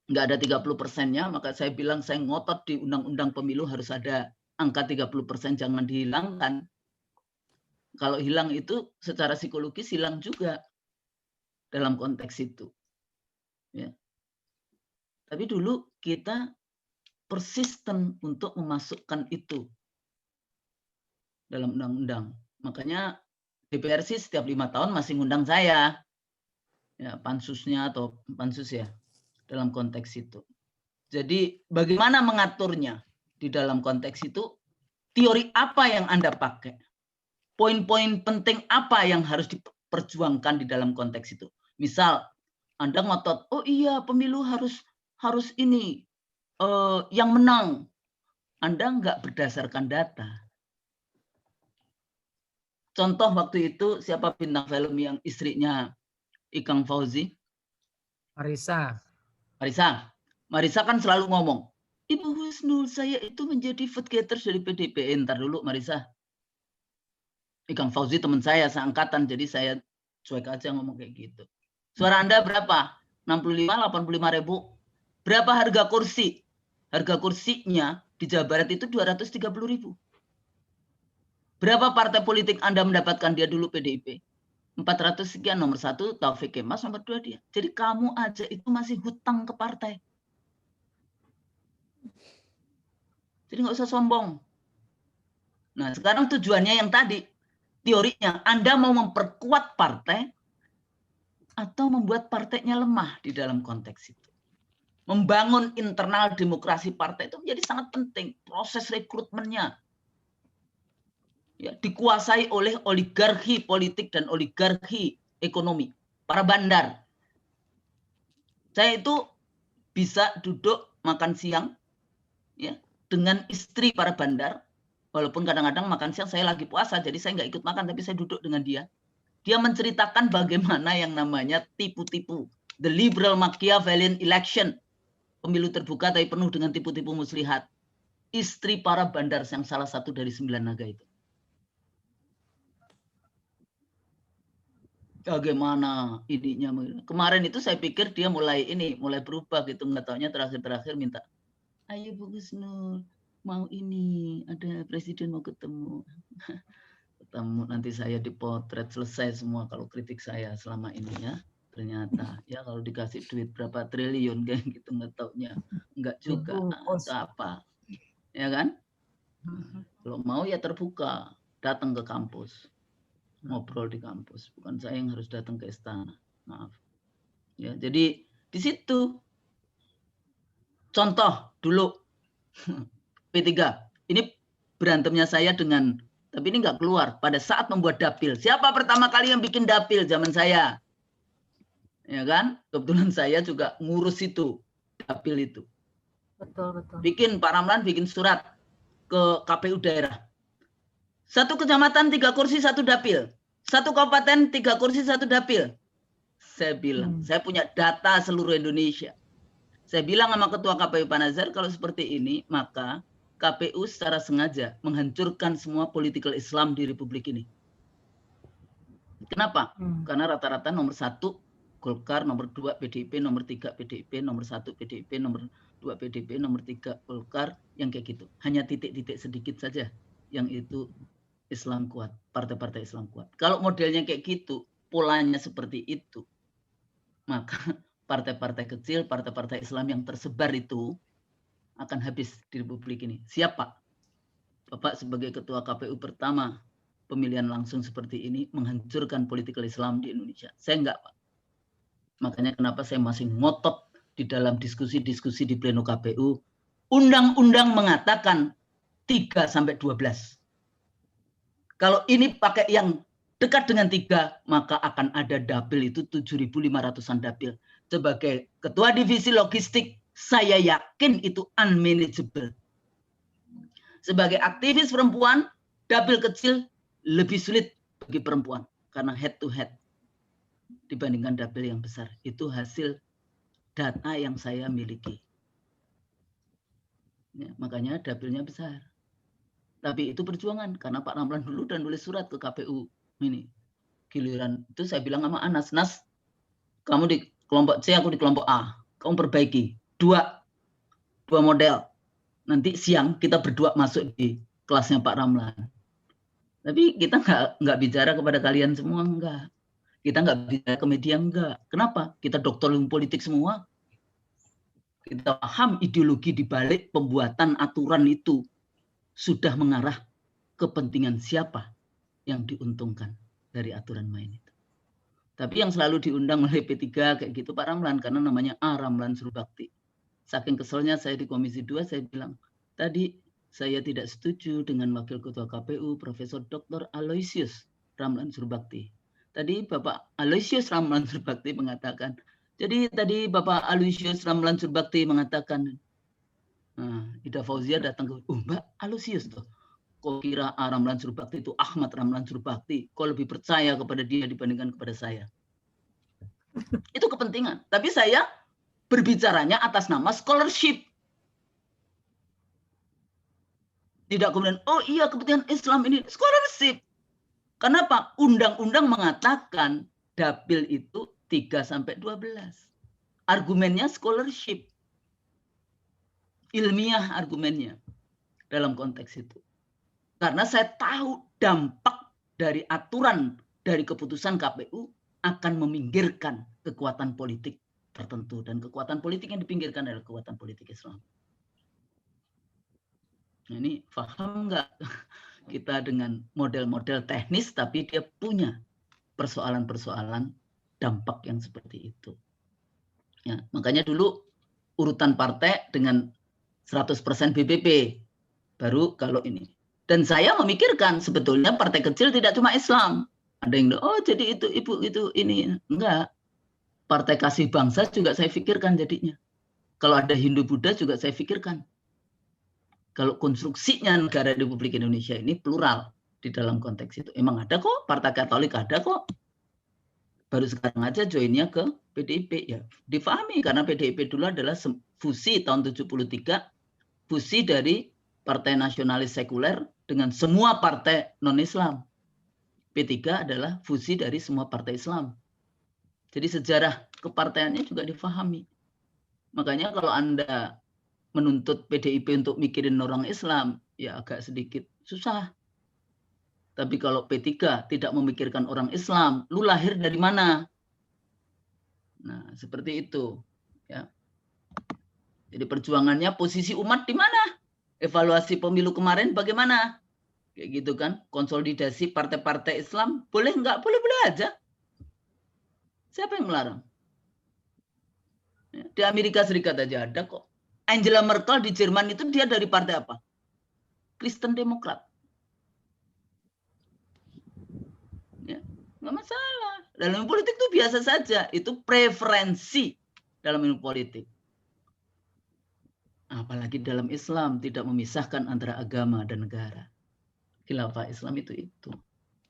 Speaker 1: nggak ada 30%-nya, maka saya bilang saya ngotot di undang-undang pemilu harus ada angka 30%, jangan dihilangkan. Kalau hilang itu secara psikologis hilang juga dalam konteks itu. Ya. Tapi dulu kita persisten untuk memasukkan itu dalam undang-undang. Makanya DPR sih setiap 5 tahun masih ngundang saya. Ya, pansusnya atau pansus ya dalam konteks itu. Jadi bagaimana mengaturnya di dalam konteks itu? Teori apa yang Anda pakai? Poin-poin penting apa yang harus diperjuangkan di dalam konteks itu? Misal Anda ngotot, oh iya pemilu harus ini yang menang. Anda nggak berdasarkan data. Contoh waktu itu siapa bintang film yang istrinya Ikang Fauzi?
Speaker 4: Marisa.
Speaker 1: Marisa kan selalu ngomong, Ibu Husnul, saya itu menjadi vote getters dari PDIP. Ntar dulu Marisa. Ikang Fauzi teman saya seangkatan, jadi saya cuek aja ngomong kayak gitu. Suara Anda berapa? 65, 85 ribu. Berapa harga kursi? Harga kursinya di Jawa Barat itu 230 ribu. Berapa partai politik Anda mendapatkan? Dia dulu PDIP. 400 sekian, nomor 1 Taufik Kemas, nomor 2 dia. Jadi kamu aja itu masih hutang ke partai. Jadi nggak usah sombong. Nah sekarang tujuannya yang tadi, teorinya Anda mau memperkuat partai atau membuat partainya lemah di dalam konteks itu. Membangun internal demokrasi partai itu menjadi sangat penting. Proses rekrutmennya ya, dikuasai oleh oligarki politik dan oligarki ekonomi, para bandar. Saya itu bisa duduk makan siang ya, dengan istri para bandar, walaupun kadang-kadang makan siang saya lagi puasa, jadi saya nggak ikut makan, tapi saya duduk dengan dia. Dia menceritakan bagaimana yang namanya tipu-tipu, the liberal Machiavellian election, pemilu terbuka tapi penuh dengan tipu-tipu muslihat. Istri para bandar yang salah satu dari 9 naga itu. Bagaimana ininya? Kemarin itu saya pikir dia mulai berubah gitu, nggak taunya terakhir minta, ayo Bu Gusnul, mau ini, ada presiden mau ketemu. Ketemu, nanti saya dipotret, selesai semua kalau kritik saya selama ini ya. Ternyata ya kalau dikasih duit berapa triliun kayak gitu, nggak taunya nggak juga atau apa, ya kan? Kalau mau ya terbuka, datang ke kampus, ngobrol di kampus, bukan saya yang harus datang ke istana, maaf. Ya, jadi di situ contoh dulu P3 ini berantemnya saya dengan, tapi ini nggak keluar pada saat membuat dapil. Siapa pertama kali yang bikin dapil zaman saya? Ya kan? Kebetulan saya juga ngurus itu, dapil itu.
Speaker 3: Betul.
Speaker 1: Pak Ramlan bikin surat ke KPU daerah. 1 kecamatan 3 kursi 1 dapil. 1 kabupaten 3 kursi 1 dapil. Saya bilang, saya punya data seluruh Indonesia. Saya bilang sama Ketua KPU Pak Nazar, kalau seperti ini, maka KPU secara sengaja menghancurkan semua political Islam di Republik ini. Kenapa? Karena rata-rata nomor 1 Golkar, nomor 2 PDIP, nomor 3 PDIP, nomor 1 PDIP, nomor 2 PDIP, nomor 3 Golkar, yang kayak gitu. Hanya titik-titik sedikit saja yang itu Islam kuat, partai-partai Islam kuat. Kalau modelnya kayak gitu, polanya seperti itu, maka partai-partai kecil, partai-partai Islam yang tersebar itu akan habis di Republik ini. Siapa? Bapak sebagai Ketua KPU pertama pemilihan langsung seperti ini menghancurkan political Islam di Indonesia. Saya enggak, Pak. Makanya kenapa saya masih ngotot di dalam diskusi-diskusi di pleno KPU, undang-undang mengatakan 3-12. Kalau ini pakai yang dekat dengan 3, maka akan ada dapil itu 7.500-an dapil. Sebagai Ketua Divisi Logistik, saya yakin itu unmanageable. Sebagai aktivis perempuan, dapil kecil lebih sulit bagi perempuan karena head to head dibandingkan dapil yang besar. Itu hasil data yang saya miliki. Ya, makanya dapilnya besar. Tapi itu perjuangan karena Pak Ramlan dulu dan nulis surat ke KPU ini. Giliran itu saya bilang sama Anas, Nas, kamu di kelompok C, aku di kelompok A. Kamu perbaiki. dua model. Nanti siang kita berdua masuk di kelasnya Pak Ramlan. Tapi kita nggak bicara kepada kalian semua, enggak. Kita nggak bicara ke media, enggak. Kenapa? Kita dokter ilmu politik semua. Kita paham ideologi di balik pembuatan aturan itu sudah mengarah kepentingan siapa yang diuntungkan dari aturan main itu. Tapi yang selalu diundang oleh P3 kayak gitu Pak Ramlan, karena namanya A. Ramlan Surbakti. Saking keselnya saya di Komisi 2, saya bilang, tadi saya tidak setuju dengan Wakil Ketua KPU, Profesor Dr. Aloysius Ramlan Surbakti. Tadi Bapak Aloysius Ramlan Surbakti mengatakan, jadi tadi Bapak Aloysius Ramlan Surbakti mengatakan, Ida Fauzia datang ke, Mbak Aloysius tuh, kok kira Ramlan Surbakti itu Ahmad Ramlan Surbakti, kok lebih percaya kepada dia dibandingkan kepada saya. Itu kepentingan. Tapi saya berbicaranya atas nama scholarship. Tidak kemudian, oh iya kepentingan Islam ini scholarship. Kenapa? Undang-undang mengatakan dapil itu 3-12. Argumennya scholarship. Ilmiah argumennya dalam konteks itu. Karena saya tahu dampak dari aturan dari keputusan KPU akan meminggirkan kekuatan politik tertentu, dan kekuatan politik yang dipinggirkan adalah kekuatan politik Islam. Nah, ini paham nggak kita dengan model-model teknis, tapi dia punya persoalan-persoalan dampak yang seperti itu. Ya, makanya dulu urutan partai dengan 100% BBP, baru kalau ini. Dan saya memikirkan sebetulnya partai kecil tidak cuma Islam. Ada yang, oh jadi itu ibu itu ini. Enggak. Partai Kasih Bangsa juga saya pikirkan jadinya. Kalau ada Hindu Buddha juga saya pikirkan. Kalau konstruksinya negara Republik Indonesia ini plural di dalam konteks itu. Emang ada kok, Partai Katolik ada kok. Baru sekarang aja joinnya ke PDIP. Ya, difahami karena PDIP dulu adalah fusi tahun 73, fusi dari Partai Nasionalis Sekuler dengan semua partai non-Islam. P3 adalah fusi dari semua partai Islam. Jadi sejarah kepartaiannya juga difahami. Makanya kalau Anda menuntut PDIP untuk mikirin orang Islam, ya agak sedikit susah. Tapi kalau P3 tidak memikirkan orang Islam, lu lahir dari mana? Nah, seperti itu. Ya. Jadi perjuangannya posisi umat di mana? Evaluasi pemilu kemarin bagaimana? Kayak gitu kan, konsolidasi partai-partai Islam, boleh nggak? Boleh-boleh aja. Siapa yang melarang? Di Amerika Serikat aja ada kok. Angela Merkel di Jerman itu dia dari partai apa? Kristen Demokrat. Ya, nggak masalah. Dalam ilmu politik itu biasa saja. Itu preferensi dalam ilmu politik. Apalagi dalam Islam tidak memisahkan antara agama dan negara. Khilafah Islam itu.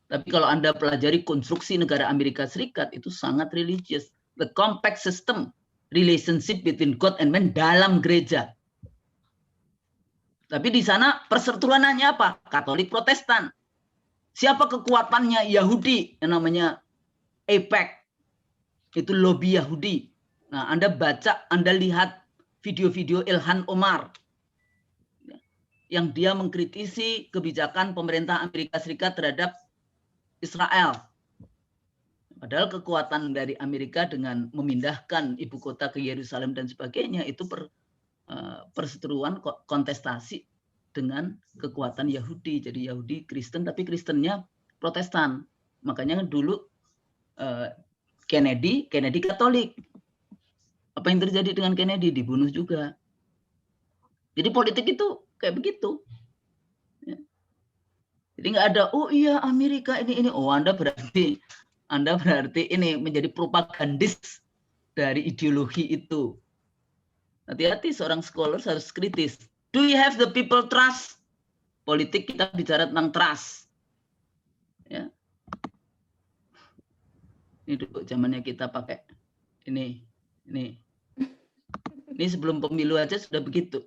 Speaker 1: Tapi kalau Anda pelajari konstruksi negara Amerika Serikat itu sangat religious. The compact system relationship between God and man dalam gereja. Tapi di sana perseteruanannya apa? Katolik Protestan. Siapa kekuatannya? Yahudi yang namanya AIPAC. Itu lobby Yahudi. Nah, Anda baca, Anda lihat video-video Ilhan Omar yang dia mengkritisi kebijakan pemerintah Amerika Serikat terhadap Israel. Padahal kekuatan dari Amerika dengan memindahkan ibu kota ke Yerusalem dan sebagainya itu perseteruan kontestasi dengan kekuatan Yahudi. Jadi Yahudi Kristen, tapi Kristennya Protestan. Makanya dulu Kennedy Katolik. Apa yang terjadi dengan Kennedy? Dibunuh juga. Jadi politik itu kayak begitu. Jadi nggak ada, oh iya Amerika ini. Oh Anda berarti ini menjadi propagandis dari ideologi itu. Hati-hati seorang scholar harus kritis. Do you have the people trust? Politik kita bicara tentang trust. Ya. Ini dulu zamannya kita pakai ini. Ini sebelum pemilu aja sudah begitu.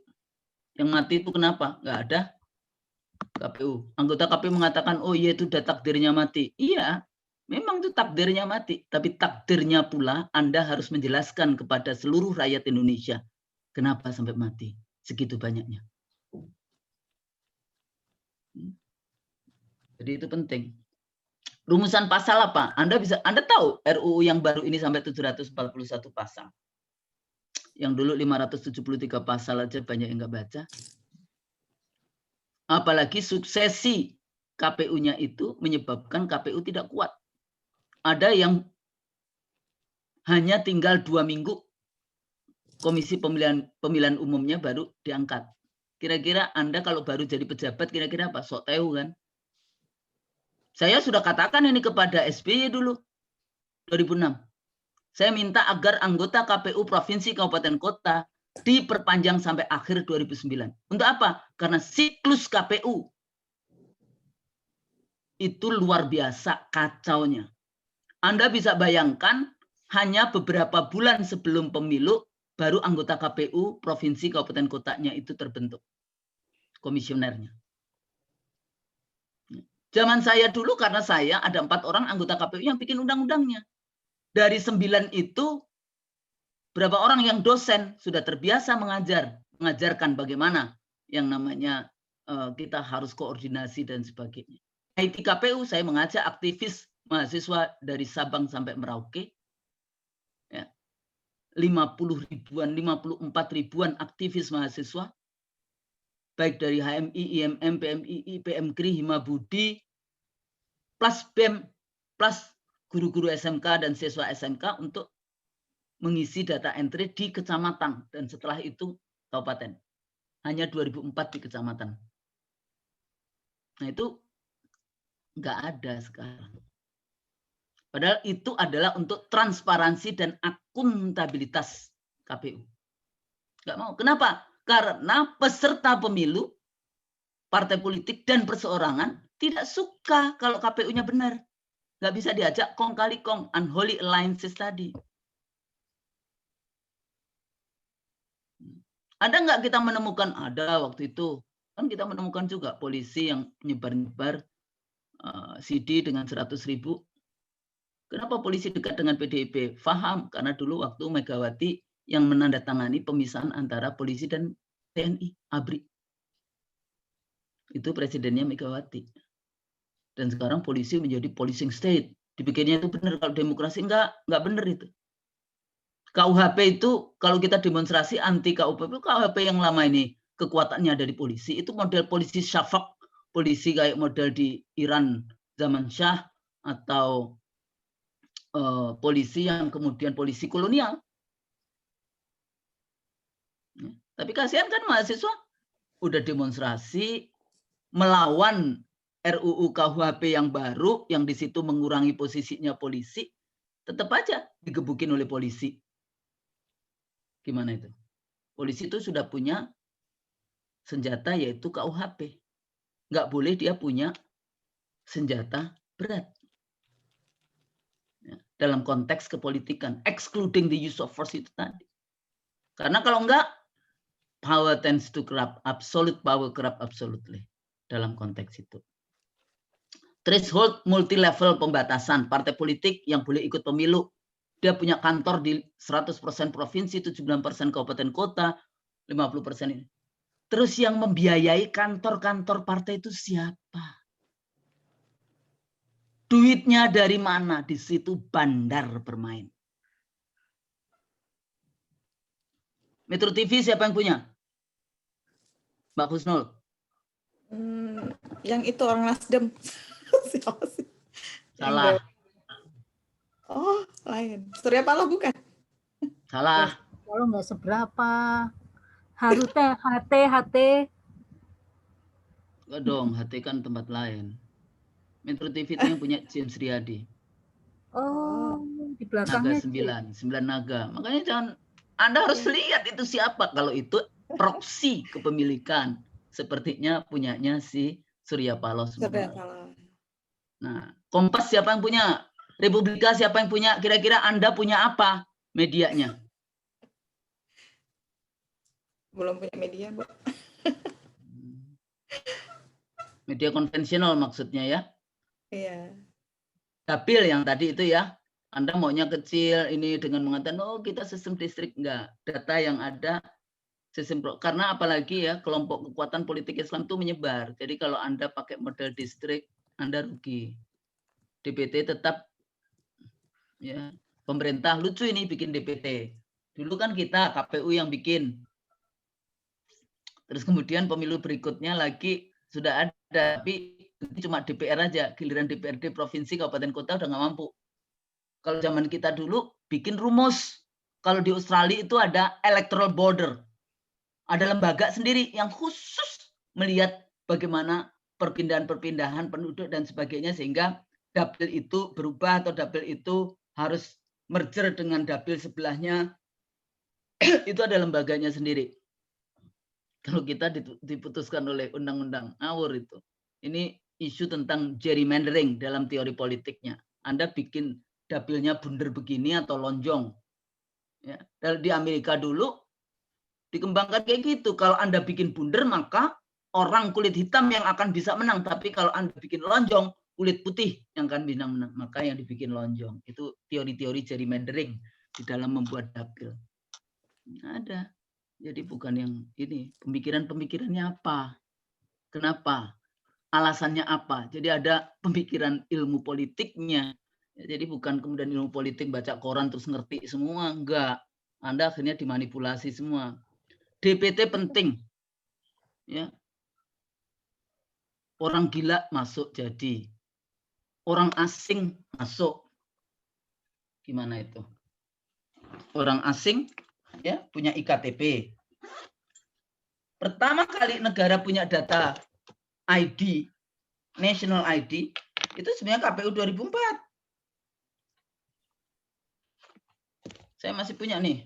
Speaker 1: Yang mati itu kenapa? Nggak ada KPU. Anggota KPU mengatakan, oh iya itu udah takdirnya mati. Iya, memang itu takdirnya mati. Tapi takdirnya pula Anda harus menjelaskan kepada seluruh rakyat Indonesia Kenapa sampai mati? Segitu banyaknya. Jadi itu penting. Rumusan pasal apa? Anda tahu RUU yang baru ini sampai 741 pasal. Yang dulu 573 pasal aja banyak yang nggak baca. Apalagi suksesi KPU-nya itu menyebabkan KPU tidak kuat. Ada yang hanya tinggal 2 minggu komisi pemilihan umumnya baru diangkat. Kira-kira Anda kalau baru jadi pejabat kira-kira apa? Sok tahu kan? Saya sudah katakan ini kepada SBY dulu 2006. Saya minta agar anggota KPU provinsi, kabupaten, kota diperpanjang sampai akhir 2009. Untuk apa? Karena siklus KPU itu luar biasa kacaunya. Anda bisa bayangkan hanya beberapa bulan sebelum pemilu baru anggota KPU provinsi, kabupaten, kotanya itu terbentuk. Komisionernya. Zaman saya dulu karena saya ada 4 orang anggota KPU yang bikin undang-undangnya. Dari 9 itu berapa orang yang dosen sudah terbiasa mengajarkan bagaimana yang namanya kita harus koordinasi dan sebagainya. IT KPU saya mengajak aktivis mahasiswa dari Sabang sampai Merauke. Ya. 50 ribuan, 54 ribuan aktivis mahasiswa. Baik dari HMI, IMM, PMII, PMKRI, Himabudi, plus BEM, plus guru-guru SMK dan siswa SMK untuk mengisi data entry di kecamatan. Dan setelah itu kabupaten. Hanya 2004 di kecamatan. Nah itu nggak ada sekarang. Padahal itu adalah untuk transparansi dan akuntabilitas KPU. Nggak mau. Kenapa? Karena peserta pemilu, partai politik, dan perseorangan tidak suka kalau KPU-nya benar. Nggak bisa diajak kong kali kong, unholy alliances tadi. Ada nggak kita menemukan? Ada waktu itu. Kan kita menemukan juga polisi yang nyebar-nyebar CD dengan 100.000. Kenapa polisi dekat dengan PDIP? Faham, karena dulu waktu Megawati yang menandatangani pemisahan antara polisi dan TNI, ABRI. Itu presidennya Megawati. Dan sekarang polisi menjadi policing state. Dipikirnya itu benar, kalau demokrasi enggak benar itu. KUHP itu kalau kita demonstrasi anti KUHP yang lama ini kekuatannya ada di polisi. Itu model polisi Shafak, polisi kayak model di Iran zaman Shah, atau polisi yang kemudian polisi kolonial. Tapi kasihan kan mahasiswa udah demonstrasi melawan RUU KUHP yang baru, yang di situ mengurangi posisinya polisi, tetap aja digebukin oleh polisi. Gimana itu? Polisi itu sudah punya senjata yaitu KUHP. Nggak boleh dia punya senjata berat. Ya, dalam konteks kepolitikan, excluding the use of force itu tadi. Karena kalau enggak, power tends to corrupt, absolute power corrupt absolutely dalam konteks itu. Threshold multi-level pembatasan partai politik yang boleh ikut pemilu. Dia punya kantor di 100% provinsi, 79% kabupaten kota, 50% ini. Terus yang membiayai kantor-kantor partai itu siapa? Duitnya dari mana? Di situ bandar bermain. Metro TV siapa yang punya? Mbak Husnul.
Speaker 2: Yang itu orang Nasdem. Siapa sih?
Speaker 1: Salah.
Speaker 2: Oh, lain. Surya Paloh bukan?
Speaker 1: Salah.
Speaker 3: Kalau nggak seberapa. HT.
Speaker 1: Enggak dong, HT kan tempat lain. Metro TV itu yang punya James Riyadi.
Speaker 3: Oh, di
Speaker 1: Naga
Speaker 3: belakangnya.
Speaker 1: 9 naga. Makanya jangan, Anda harus lihat itu siapa. Kalau itu proksi kepemilikan. Sepertinya punyanya si Surya Paloh.
Speaker 2: Surya Paloh.
Speaker 1: Nah, Kompas siapa yang punya? Republika siapa yang punya? Kira-kira Anda punya apa medianya?
Speaker 2: Belum punya media, Bu.
Speaker 1: Media konvensional maksudnya ya?
Speaker 2: Iya.
Speaker 1: Dapil yang tadi itu ya. Anda maunya kecil ini dengan mengatakan, oh kita sistem distrik. Enggak. Data yang ada Karena apalagi ya kelompok kekuatan politik Islam itu menyebar. Jadi kalau Anda pakai model distrik, Anda rugi. DPT tetap ya, pemerintah lucu ini bikin DPT. Dulu kan kita KPU yang bikin. Terus kemudian pemilu berikutnya lagi sudah ada, tapi ini cuma DPR aja. Giliran DPRD provinsi, kabupaten kota udah nggak mampu. Kalau zaman kita dulu bikin rumus. Kalau di Australia itu ada electoral border. Ada lembaga sendiri yang khusus melihat bagaimana perpindahan-perpindahan penduduk dan sebagainya, sehingga dapil itu berubah atau dapil itu harus merger dengan dapil sebelahnya. Itu ada lembaganya sendiri. Kalau kita diputuskan oleh undang-undang ngawur itu. Ini isu tentang gerrymandering dalam teori politiknya. Anda bikin dapilnya bunder begini atau lonjong. Ya. Di Amerika dulu dikembangkan kayak gitu. Kalau Anda bikin bunder, maka orang kulit hitam yang akan bisa menang. Tapi kalau Anda bikin lonjong, kulit putih yang akan bisa menang. Maka yang dibikin lonjong. Itu teori-teori gerrymandering di dalam membuat dapil. Ada. Jadi bukan yang ini. Pemikiran-pemikirannya apa? Kenapa? Alasannya apa? Jadi ada pemikiran ilmu politiknya. Jadi bukan kemudian ilmu politik baca koran terus ngerti semua. Enggak. Anda akhirnya dimanipulasi semua. DPT penting. Ya. Orang gila masuk jadi. Orang asing masuk. Gimana itu? Orang asing ya punya IKTP. Pertama kali negara punya data ID, National ID, itu sebenarnya KPU 2004. Saya masih punya nih.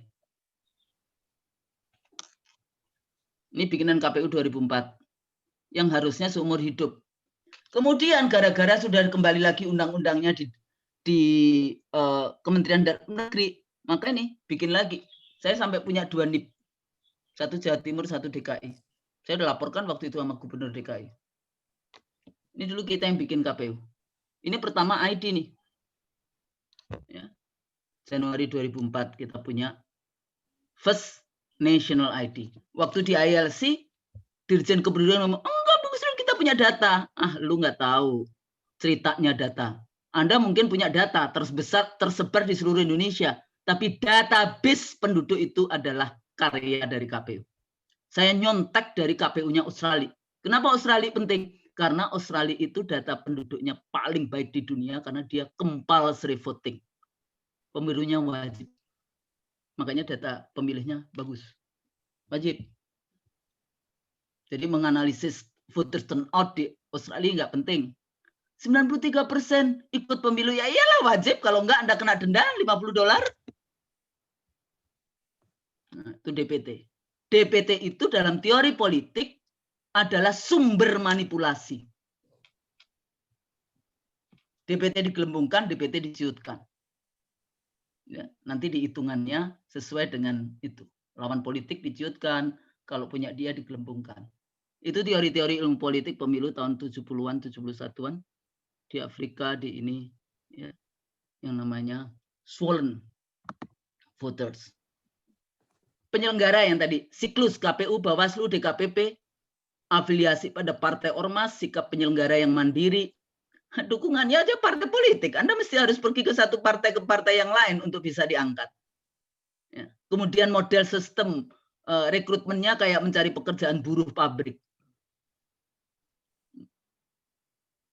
Speaker 1: Ini bikinan KPU 2004 yang harusnya seumur hidup. Kemudian gara-gara sudah kembali lagi undang-undangnya di Kementerian Dalam Negeri, maka ini bikin lagi. Saya sampai punya 2 NIP. Satu Jawa Timur, satu DKI. Saya udah laporkan waktu itu sama Gubernur DKI. Ini dulu kita yang bikin KPU. Ini pertama ID nih. Ya. Januari 2004 kita punya First National ID. Waktu di ILC, Dirjen Kependudukan ngomong, enggak, Bu Sri, kita punya data. Ah, lu nggak tahu ceritanya data. Anda mungkin punya data tersebar di seluruh Indonesia, tapi database penduduk itu adalah karya dari KPU. Saya nyontek dari KPU-nya Australia. Kenapa Australia penting? Karena Australia itu data penduduknya paling baik di dunia karena dia compulsory voting. Pemilunya wajib. Makanya data pemilihnya bagus. Wajib. Jadi menganalisis voter turnout di Australia nggak penting. 93% ikut pemilu, ya iyalah wajib. Kalau enggak Anda kena denda $50. Nah, itu DPT. DPT itu dalam teori politik adalah sumber manipulasi. DPT digelembungkan, DPT diciutkan. Ya, nanti dihitungannya sesuai dengan itu. Lawan politik diciutkan, kalau punya dia digelembungkan. Itu teori-teori ilmu politik pemilu tahun 70-an, 71-an di Afrika, di ini ya, yang namanya swollen voters. Penyelenggara yang tadi, siklus KPU, Bawaslu, DKPP, afiliasi pada partai ormas, sikap penyelenggara yang mandiri, dukungannya aja partai politik. Anda mesti harus pergi ke satu partai ke partai yang lain untuk bisa diangkat. Ya. Kemudian model sistem rekrutmennya kayak mencari pekerjaan buruh pabrik.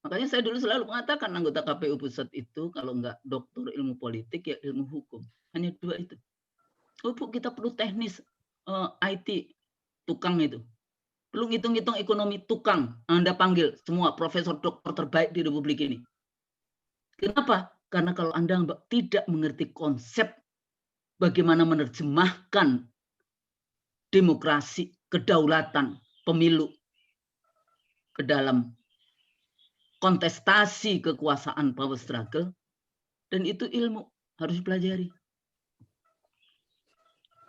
Speaker 1: Makanya saya dulu selalu mengatakan anggota KPU pusat itu kalau enggak doktor ilmu politik ya ilmu hukum. Hanya 2 itu. Oh Bu, kita perlu teknis IT tukang itu. Perlu ngitung-ngitung ekonomi tukang. Anda panggil semua profesor doktor terbaik di Republik ini. Kenapa? Karena kalau Anda tidak mengerti konsep bagaimana menerjemahkan demokrasi, kedaulatan, pemilu ke dalam kontestasi kekuasaan power struggle, dan itu ilmu harus dipelajari.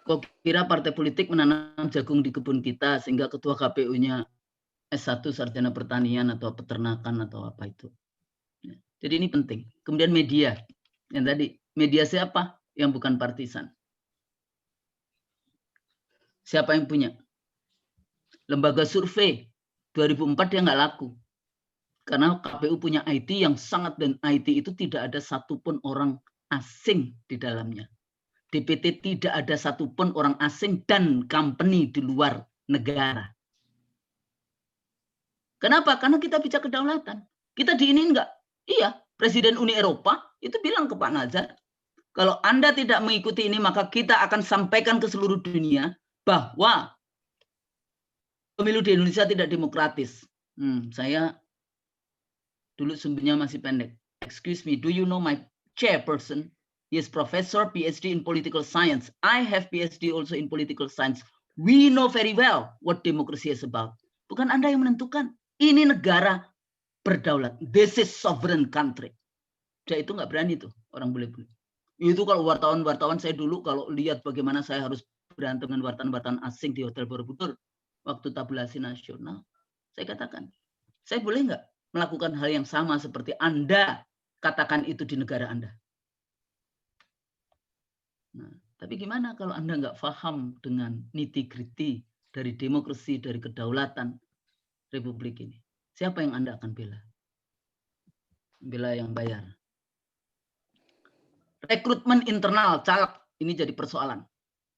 Speaker 1: Kok kira partai politik menanam jagung di kebun kita sehingga ketua KPU-nya S1 sarjana pertanian atau peternakan atau apa itu. Jadi ini penting. Kemudian media. Yang tadi, media siapa? Yang bukan partisan. Siapa yang punya? Lembaga survei 2004 dia nggak laku. Karena KPU punya IT yang sangat, dan IT itu tidak ada satupun orang asing di dalamnya. DPT tidak ada satupun orang asing dan company di luar negara. Kenapa? Karena kita bicara kedaulatan. Kita diinin nggak? Iya, Presiden Uni Eropa itu bilang ke Pak Nazar, kalau Anda tidak mengikuti ini, maka kita akan sampaikan ke seluruh dunia bahwa pemilu di Indonesia tidak demokratis. Saya dulu sumbernya masih pendek. Excuse me, do you know my chairperson? He is professor PhD in political science. I have PhD also in political science. We know very well what democracy is about. Bukan Anda yang menentukan. Ini negara berdaulat. This is sovereign country. Dia itu nggak berani tuh orang bule-bule. Itu kalau wartawan-wartawan saya dulu kalau lihat bagaimana saya harus berantem dengan wartawan-wartawan asing di Hotel Borobudur waktu tabulasi nasional, saya katakan, saya boleh nggak melakukan hal yang sama seperti Anda katakan itu di negara Anda? Nah, tapi gimana kalau Anda nggak paham dengan nitty-gritty dari demokrasi, dari kedaulatan Republik ini? Siapa yang Anda akan bela? Bela yang bayar. Rekrutmen internal caleg ini jadi persoalan.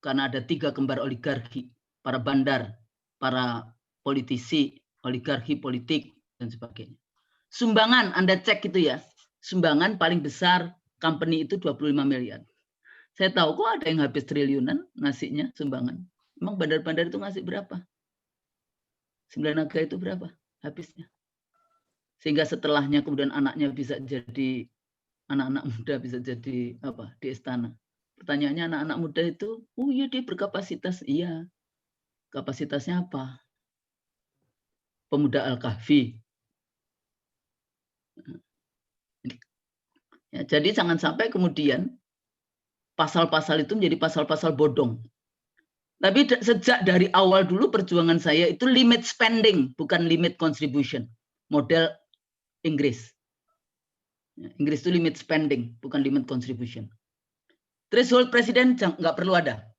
Speaker 1: Karena ada 3 kembar oligarki, para bandar, para politisi, oligarki politik, dan sebagainya. Sumbangan, Anda cek itu ya. Sumbangan paling besar company itu 25 miliar. Saya tahu kok ada yang habis triliunan ngasihnya sumbangan. Emang bandar-bandar itu ngasih berapa? 9 Naga itu berapa habisnya? Sehingga setelahnya kemudian anaknya bisa jadi, anak-anak muda bisa jadi apa di istana. Pertanyaannya anak-anak muda itu, oh iya dia berkapasitas. Iya. Kapasitasnya apa? Pemuda Al-Kahfi. Ya, jadi jangan sampai kemudian pasal-pasal itu menjadi pasal-pasal bodong. Tapi sejak dari awal dulu perjuangan saya itu limit spending, bukan limit contribution. Model Inggris. Inggris itu limit spending, bukan limit contribution. Threshold presiden nggak perlu ada.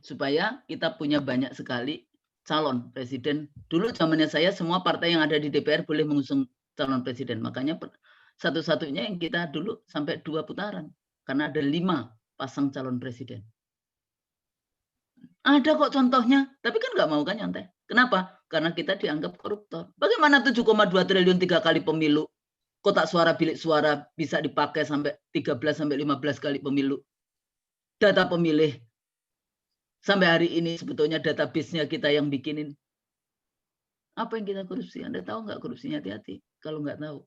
Speaker 1: Supaya kita punya banyak sekali calon presiden. Dulu zamannya saya semua partai yang ada di DPR boleh mengusung calon presiden. Makanya satu-satunya yang kita dulu sampai 2 putaran. Karena ada 5 pasang calon presiden. Ada kok contohnya, tapi kan nggak mau kan nyontek. Kenapa? Karena kita dianggap koruptor. Bagaimana 7,2 triliun 3 kali pemilu? Kotak suara bilik suara bisa dipakai sampai 13 sampai 15 kali pemilu. Data pemilih sampai hari ini sebetulnya database-nya kita yang bikinin. Apa yang kita korupsi? Anda tahu nggak korupsinya? Hati-hati kalau nggak tahu.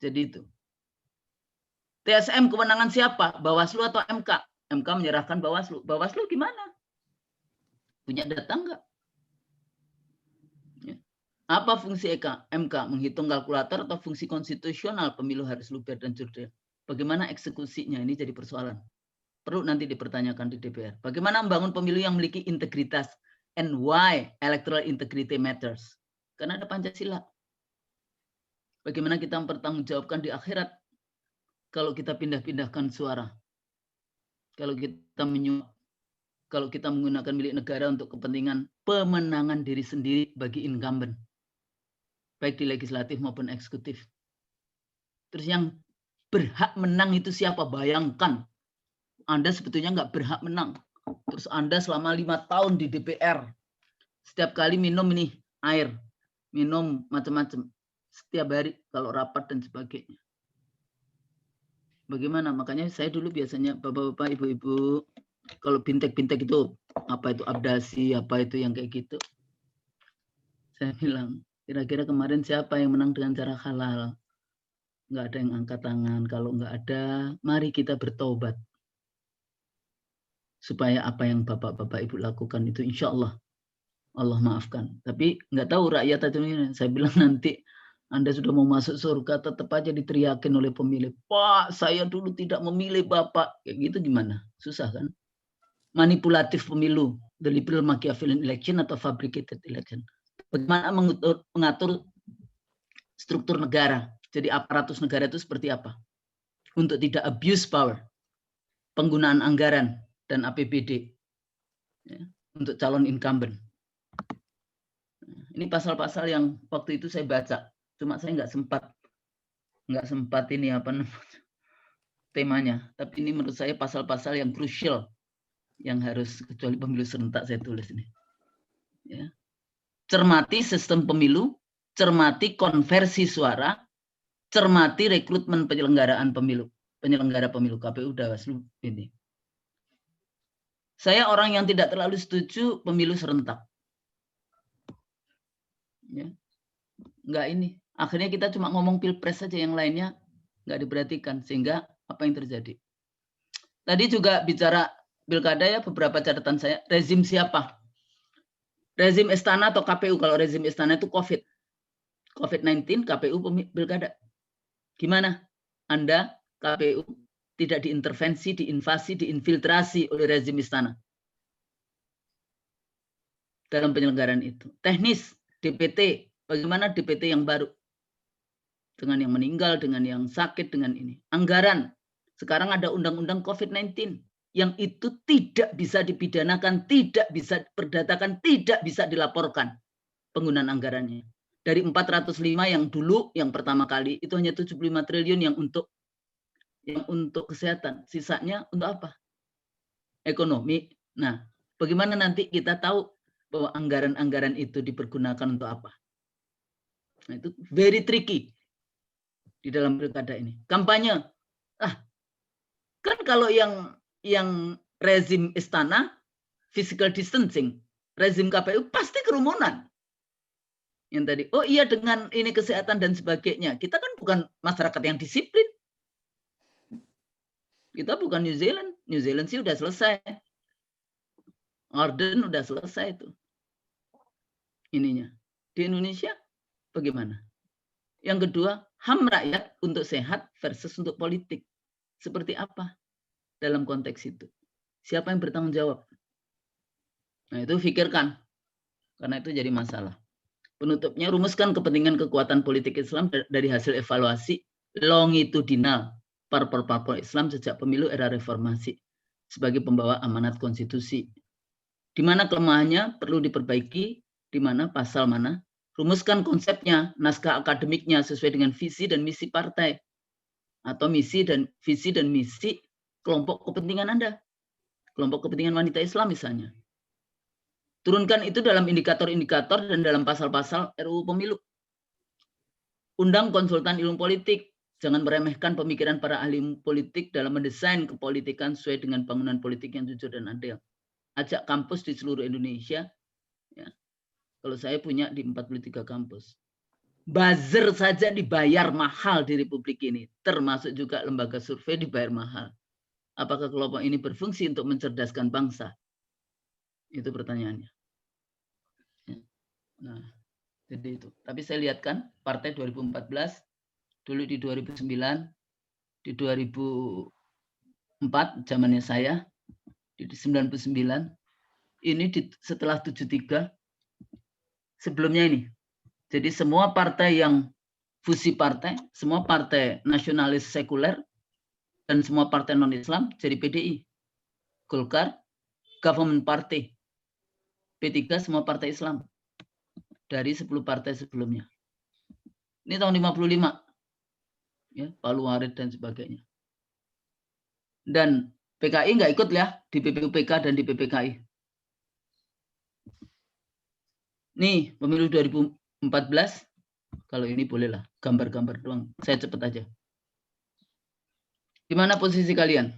Speaker 1: Jadi itu. TSM kewenangan siapa? Bawaslu atau MK? MK menyerahkan Bawaslu. Bawaslu gimana? Punya data nggak? Ya. Apa fungsi MK? Menghitung kalkulator atau fungsi konstitusional pemilu harus luber dan jurdil? Bagaimana eksekusinya? Ini jadi persoalan. Perlu nanti dipertanyakan di DPR. Bagaimana membangun pemilu yang memiliki integritas? And why electoral integrity matters? Karena ada Pancasila. Bagaimana kita mempertanggungjawabkan di akhirat kalau kita pindah-pindahkan suara? Kalau kita menyuap, kalau kita menggunakan milik negara untuk kepentingan pemenangan diri sendiri bagi incumbent, baik di legislatif maupun eksekutif. Terus yang berhak menang itu siapa? Bayangkan, Anda sebetulnya nggak berhak menang. Terus Anda selama 5 tahun di DPR, setiap kali minum ini air, minum macam-macam, setiap hari kalau rapat dan sebagainya. Bagaimana? Makanya saya dulu biasanya bapak-bapak, ibu-ibu, kalau bintek-bintek itu, apa itu abdasi, apa itu yang kayak gitu. Saya bilang, kira-kira kemarin siapa yang menang dengan cara halal? Nggak ada yang angkat tangan. Kalau nggak ada, mari kita bertobat. Supaya apa yang bapak-bapak ibu lakukan itu insya Allah, Allah maafkan. Tapi nggak tahu rakyat aja. Saya bilang nanti, Anda sudah mau masuk surga, tetap aja diteriakin oleh pemilih. Pak, saya dulu tidak memilih Bapak. Kayak gitu gimana? Susah kan? Manipulatif pemilu. The liberal Machiavellian election atau fabricated election. Bagaimana mengatur struktur negara. Jadi aparatus negara itu seperti apa? Untuk tidak abuse power. penggunaan anggaran dan APBD ya, untuk calon incumbent. Ini pasal-pasal yang waktu itu saya baca, cuma saya nggak sempat ini apa namanya temanya. Tapi ini menurut saya pasal-pasal yang krusial yang harus, kecuali pemilu serentak saya tulis ini. Ya. Cermati sistem pemilu, cermati konversi suara, cermati rekrutmen penyelenggaraan pemilu, penyelenggara pemilu KPU, Bawaslu ini. Saya orang yang tidak terlalu setuju pemilu serentak. Ya. Enggak ini. Akhirnya kita cuma ngomong pilpres saja, yang lainnya nggak diperhatikan, sehingga apa yang terjadi. Tadi juga bicara pilkada ya, beberapa catatan saya. Rezim siapa? Rezim istana atau KPU? Kalau rezim istana itu COVID-19, KPU pilkada. Gimana? Anda KPU tidak diintervensi, diinvasi, diinfiltrasi oleh rezim istana dalam penyelenggaraan itu. Teknis, DPT, bagaimana DPT yang baru? Dengan yang meninggal, dengan yang sakit, dengan ini. Anggaran, sekarang ada undang-undang COVID-19 yang itu tidak bisa dipidanakan, tidak bisa diperdatakan, tidak bisa dilaporkan penggunaan anggarannya. Dari 405 yang dulu, yang pertama kali, itu hanya 75 triliun yang untuk kesehatan. Sisanya untuk apa? Ekonomi. Nah, bagaimana nanti kita tahu bahwa anggaran-anggaran itu dipergunakan untuk apa? Nah, itu very tricky di dalam pilkada ini. Kampanye. Kan kalau yang rezim istana, physical distancing. Rezim KPU pasti kerumunan. Yang tadi, oh iya dengan ini kesehatan dan sebagainya. Kita kan bukan masyarakat yang disiplin. Kita bukan New Zealand. New Zealand sih udah selesai. Orden udah selesai itu. Ininya. Di Indonesia bagaimana? Yang kedua, HAM rakyat untuk sehat versus untuk politik. Seperti apa dalam konteks itu? Siapa yang bertanggung jawab? Nah, itu pikirkan. Karena itu jadi masalah. Penutupnya, rumuskan kepentingan kekuatan politik Islam dari hasil evaluasi longitudinal parpol-parpol Islam sejak pemilu era reformasi sebagai pembawa amanat konstitusi. Di mana kelemahannya perlu diperbaiki, di mana pasal mana. Rumuskan konsepnya, naskah akademiknya sesuai dengan visi dan misi partai atau visi dan misi kelompok kepentingan Anda. Kelompok kepentingan wanita Islam misalnya. Turunkan itu dalam indikator-indikator dan dalam pasal-pasal RUU Pemilu. Undang konsultan ilmu politik. Jangan meremehkan pemikiran para ahli politik dalam mendesain kepolitikan sesuai dengan bangunan politik yang jujur dan adil. Ajak kampus di seluruh Indonesia. Ya. Kalau saya punya di 43 kampus. Buzzer saja dibayar mahal di Republik ini. Termasuk juga lembaga survei dibayar mahal. Apakah kelompok ini berfungsi untuk mencerdaskan bangsa? Itu pertanyaannya. Nah, jadi itu. Tapi saya lihat kan, partai 2014, dulu di 2009, di 2004, zamannya saya, di 99, ini setelah 73, sebelumnya ini. Jadi semua partai yang fusi partai, semua partai nasionalis sekuler, dan semua partai non-Islam jadi PDI. Golkar, Government Party. P3 semua partai Islam. Dari 10 partai sebelumnya. Ini tahun 55. Ya, Palu Warid dan sebagainya. Dan PKI nggak ikut ya di PPUPK dan di PPKI. Nih, pemilu 2014. Kalau ini bolehlah, gambar-gambar doang. Saya cepet aja. Di mana posisi kalian?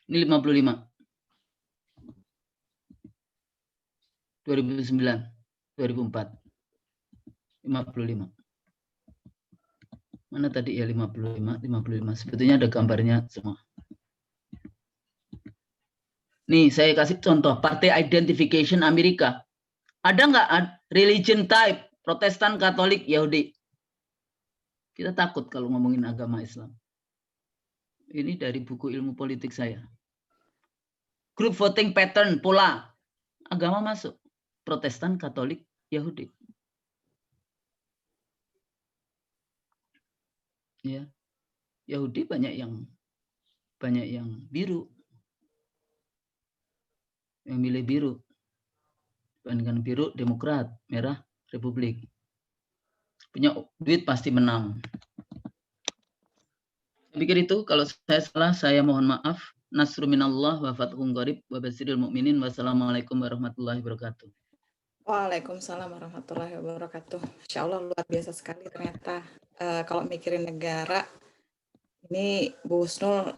Speaker 1: Ini 55. 2009, 2004. 55. Mana tadi ya 55, 55. Sebetulnya ada gambarnya semua. Nih, saya kasih contoh. Partai Identification Amerika. Ada nggak religion type? Protestan, Katolik, Yahudi. Kita takut kalau ngomongin agama Islam. Ini dari buku ilmu politik saya. Group voting pattern, pola. Agama masuk. Protestan, Katolik, Yahudi. Ya. Yahudi banyak yang banyak yang biru, yang milih biru. Bandingkan biru Demokrat, merah Republik. Punya duit pasti menang. Saya pikir itu, kalau saya salah saya mohon maaf. Nasru minallah wa fathun qarib wa basyiril mu'minin. Wassalamualaikum warahmatullahi wabarakatuh.
Speaker 2: Waalaikumsalam warahmatullahi wabarakatuh. Insya Allah luar biasa sekali ternyata. Kalau mikirin negara, ini Bu Husnul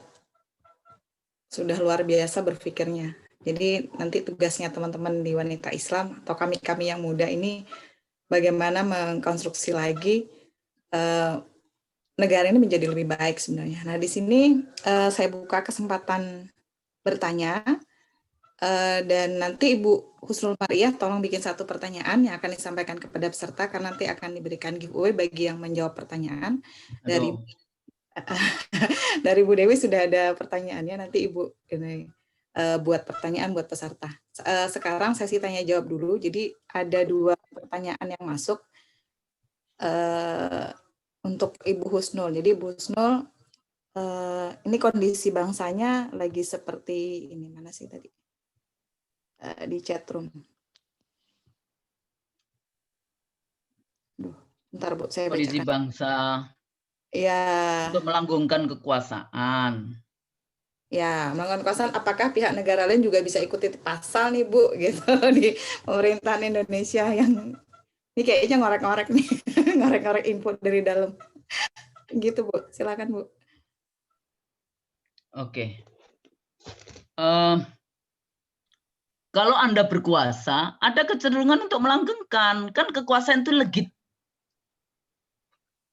Speaker 2: sudah luar biasa berpikirnya. Jadi nanti tugasnya teman-teman di Wanita Islam atau kami-kami yang muda ini bagaimana mengkonstruksi lagi negara ini menjadi lebih baik sebenarnya. Nah, di sini saya buka kesempatan bertanya dan nanti Ibu Husnul Mariah tolong bikin satu pertanyaan yang akan disampaikan kepada peserta karena nanti akan diberikan giveaway bagi yang menjawab pertanyaan. Dari Bu Dewi sudah ada pertanyaannya, nanti Ibu ini buat pertanyaan buat peserta. Sekarang sesi tanya jawab dulu. Jadi ada 2 pertanyaan yang masuk untuk Ibu Husnul. Jadi Ibu Husnul, ini kondisi bangsanya lagi seperti ini, mana sih tadi? Di chat room. Duh, bentar Bu, saya bacakan.
Speaker 1: Kondisi bangsa
Speaker 2: ya,
Speaker 1: untuk melanggengkan kekuasaan.
Speaker 2: Ya, melakukan kekuasaan. Apakah pihak negara lain juga bisa ikuti pasal nih Bu, gitu di pemerintahan Indonesia yang ini kayaknya ngorek-ngorek nih, ngorek-ngorek info dari dalam. Gitu Bu, silakan Bu.
Speaker 1: Oke. Kalau Anda berkuasa, ada kecenderungan untuk melanggengkan. Kan kekuasaan itu legit.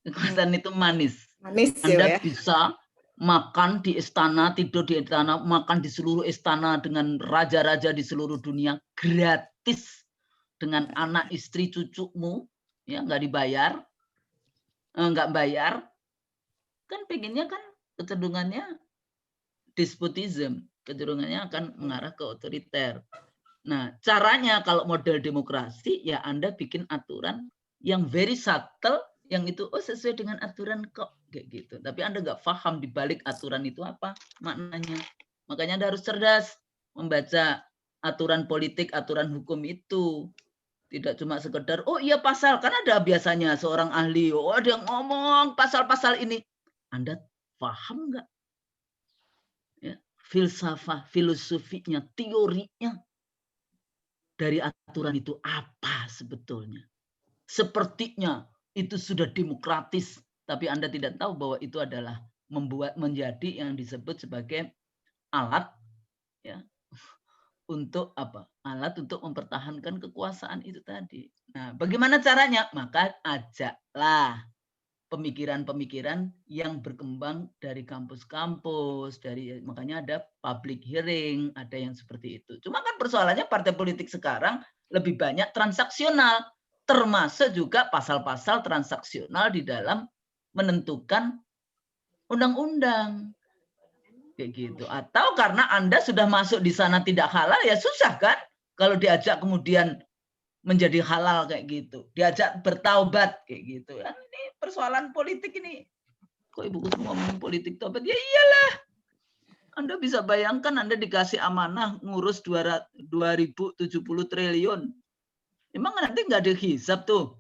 Speaker 1: Kekuasaan itu manis.
Speaker 2: Manis
Speaker 1: Anda
Speaker 2: ya.
Speaker 1: bisa makan di istana, tidur di istana, makan di seluruh istana dengan raja-raja di seluruh dunia gratis dengan anak istri cucumu, ya nggak dibayar, nggak bayar. Kan pengennya kan kecenderungannya despotism, kecenderungannya akan mengarah ke otoriter. Nah, caranya kalau model demokrasi, ya Anda bikin aturan yang very subtle, yang itu sesuai dengan aturan kok, kayak gitu. Tapi Anda nggak paham di balik aturan itu apa maknanya. Makanya Anda harus cerdas membaca aturan politik, aturan hukum itu. Tidak cuma sekedar, oh iya pasal, kan ada biasanya seorang ahli, oh ada yang ngomong pasal-pasal ini. Anda paham nggak? Ya, filsafah, filosofinya, teorinya dari aturan itu apa sebetulnya. Sepertinya itu sudah demokratis, tapi Anda tidak tahu bahwa itu adalah menjadi yang disebut sebagai alat, ya, untuk apa? Alat untuk mempertahankan kekuasaan itu tadi. Nah, bagaimana caranya? Maka ajaklah pemikiran-pemikiran yang berkembang dari kampus-kampus, makanya ada public hearing, ada yang seperti itu. Cuma kan persoalannya partai politik sekarang lebih banyak transaksional, termasuk juga pasal-pasal transaksional di dalam menentukan undang-undang. Kayak gitu. Atau karena Anda sudah masuk di sana tidak halal, ya susah kan? Kalau diajak kemudian menjadi halal kayak gitu, diajak bertaubat kayak gitu. Kan ini persoalan politik ini. Kok Ibu Kusma ngomong politik taubat? Ya iyalah. Anda bisa bayangkan Anda dikasih amanah ngurus 2070 triliun. Emang nanti nggak ada hisab tuh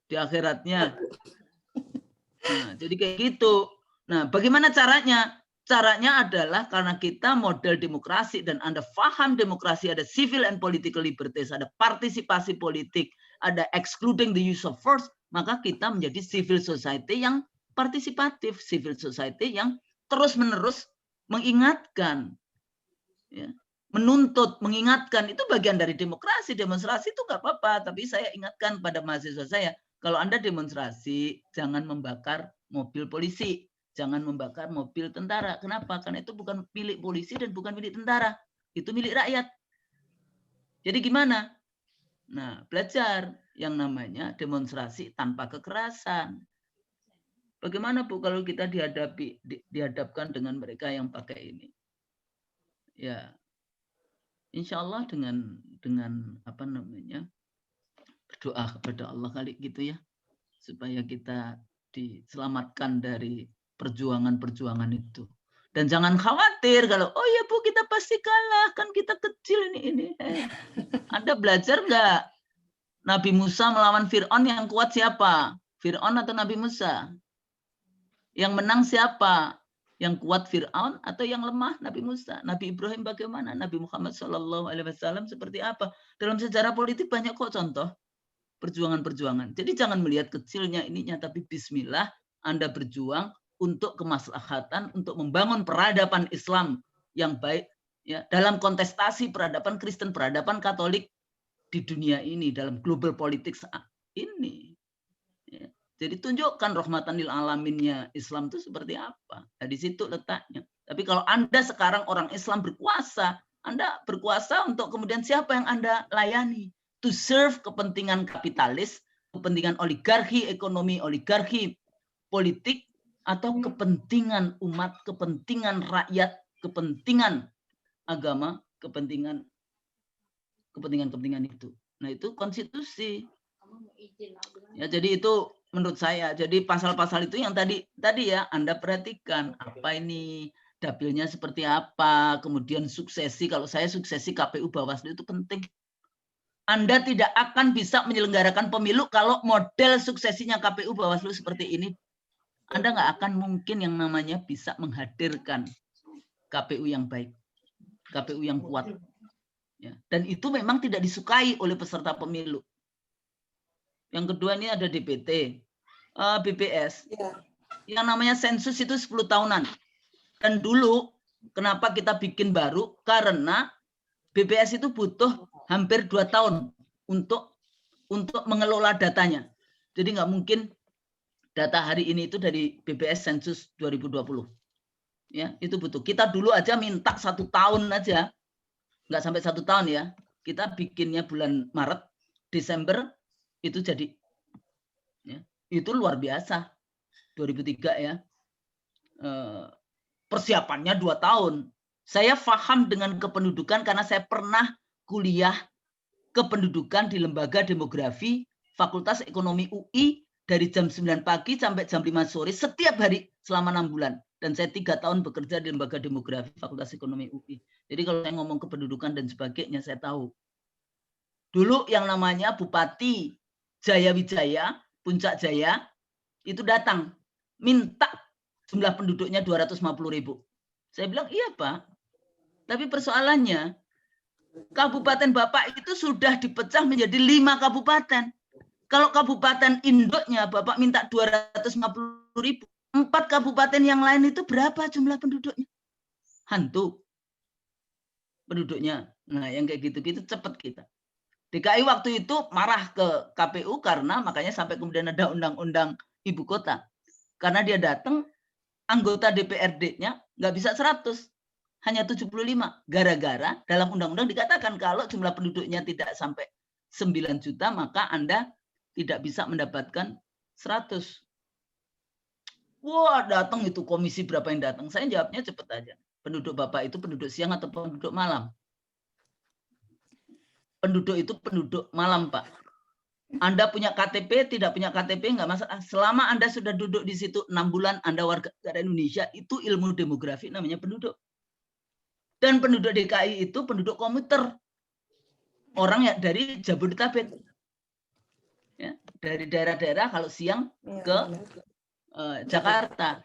Speaker 1: di akhiratnya. Nah, jadi kayak gitu. Nah, bagaimana caranya? Caranya adalah karena kita model demokrasi dan Anda paham demokrasi ada civil and political liberties, ada partisipasi politik, ada excluding the use of force, maka kita menjadi civil society yang partisipatif, civil society yang terus-menerus mengingatkan, ya, menuntut, mengingatkan, itu bagian dari demokrasi. Demonstrasi itu nggak apa-apa, tapi saya ingatkan pada mahasiswa saya, kalau Anda demonstrasi, jangan membakar mobil polisi. Jangan membakar mobil tentara. Kenapa? Karena itu bukan milik polisi dan bukan milik tentara. Itu milik rakyat. Jadi gimana? Nah, belajar yang namanya demonstrasi tanpa kekerasan. Bagaimana Bu kalau kita dihadapkan dengan mereka yang pakai ini? Ya, insya Allah dengan apa namanya, berdoa kepada Allah kali gitu ya, supaya kita diselamatkan dari perjuangan-perjuangan itu. Dan jangan khawatir kalau, oh ya Bu, kita pasti kalah, kan kita kecil ini. Anda belajar nggak? Nabi Musa melawan Fir'aun, yang kuat siapa? Fir'aun atau Nabi Musa? Yang menang siapa? Yang kuat Fir'aun atau yang lemah Nabi Musa? Nabi Ibrahim bagaimana? Nabi Muhammad SAW seperti apa? Dalam sejarah politik banyak kok contoh perjuangan-perjuangan. Jadi jangan melihat kecilnya ininya, tapi bismillah Anda berjuang untuk kemaslahatan, untuk membangun peradaban Islam yang baik, ya, dalam kontestasi peradaban Kristen, peradaban Katolik di dunia ini, dalam global politics ini. Ya. Jadi tunjukkan rahmatan lil alaminnya Islam itu seperti apa. Nah, di situ letaknya. Tapi kalau Anda sekarang orang Islam berkuasa, Anda berkuasa untuk kemudian siapa yang Anda layani? To serve kepentingan kapitalis, kepentingan oligarki ekonomi, oligarki politik, atau kepentingan umat, kepentingan rakyat, kepentingan agama, kepentingan itu. Nah, itu konstitusi. Ya, jadi itu menurut saya. Jadi pasal-pasal itu yang tadi ya Anda perhatikan, apa ini dapilnya seperti apa, kemudian suksesi. Kalau saya suksesi KPU Bawaslu itu penting. Anda tidak akan bisa menyelenggarakan pemilu kalau model suksesinya KPU Bawaslu seperti ini. Anda nggak akan mungkin yang namanya bisa menghadirkan KPU yang baik, KPU yang kuat. Ya. Dan itu memang tidak disukai oleh peserta pemilu. Yang kedua ini ada DPT, BPS. Yang namanya sensus itu 10 tahunan. Dan dulu kenapa kita bikin baru? Karena BPS itu butuh hampir 2 tahun untuk mengelola datanya. Jadi nggak mungkin data hari ini itu dari BPS sensus 2020. Ya, itu butuh. Kita dulu aja minta 1 tahun aja. Nggak sampai 1 tahun ya. Kita bikinnya bulan Maret, Desember itu jadi. Ya, itu luar biasa. 2003 ya. Persiapannya 2 tahun. Saya paham dengan kependudukan karena saya pernah kuliah kependudukan di Lembaga Demografi Fakultas Ekonomi UI dari jam 9 pagi sampai jam 5 sore setiap hari selama 6 bulan. Dan saya 3 tahun bekerja di Lembaga Demografi Fakultas Ekonomi UI. Jadi kalau saya ngomong kependudukan dan sebagainya, saya tahu. Dulu yang namanya Bupati Jayawijaya, Puncak Jaya, itu datang. Minta jumlah penduduknya 250.000. Saya bilang, iya Pak. Tapi persoalannya, kabupaten Bapak itu sudah dipecah menjadi 5 kabupaten. Kalau kabupaten induknya Bapak minta 250.000, 4 kabupaten yang lain itu berapa jumlah penduduknya? Hantu penduduknya. Nah, yang kayak gitu-gitu cepat kita. DKI waktu itu marah ke KPU karena makanya sampai kemudian ada undang-undang ibu kota. Karena dia datang, anggota DPRD-nya nggak bisa 100, hanya 75. Gara-gara dalam undang-undang dikatakan kalau jumlah penduduknya tidak sampai 9 juta, maka Anda tidak bisa mendapatkan 100. Wah, datang itu komisi berapa yang datang. Saya jawabnya cepet aja. Penduduk Bapak itu penduduk siang atau penduduk malam? Penduduk itu penduduk malam, Pak. Anda punya KTP, tidak punya KTP, nggak masalah. Selama Anda sudah duduk di situ 6 bulan, Anda warga negara Indonesia, itu ilmu demografi namanya penduduk. Dan penduduk DKI itu penduduk komuter. Orang ya dari Jabodetabek. Ya, dari daerah-daerah kalau siang ke Jakarta.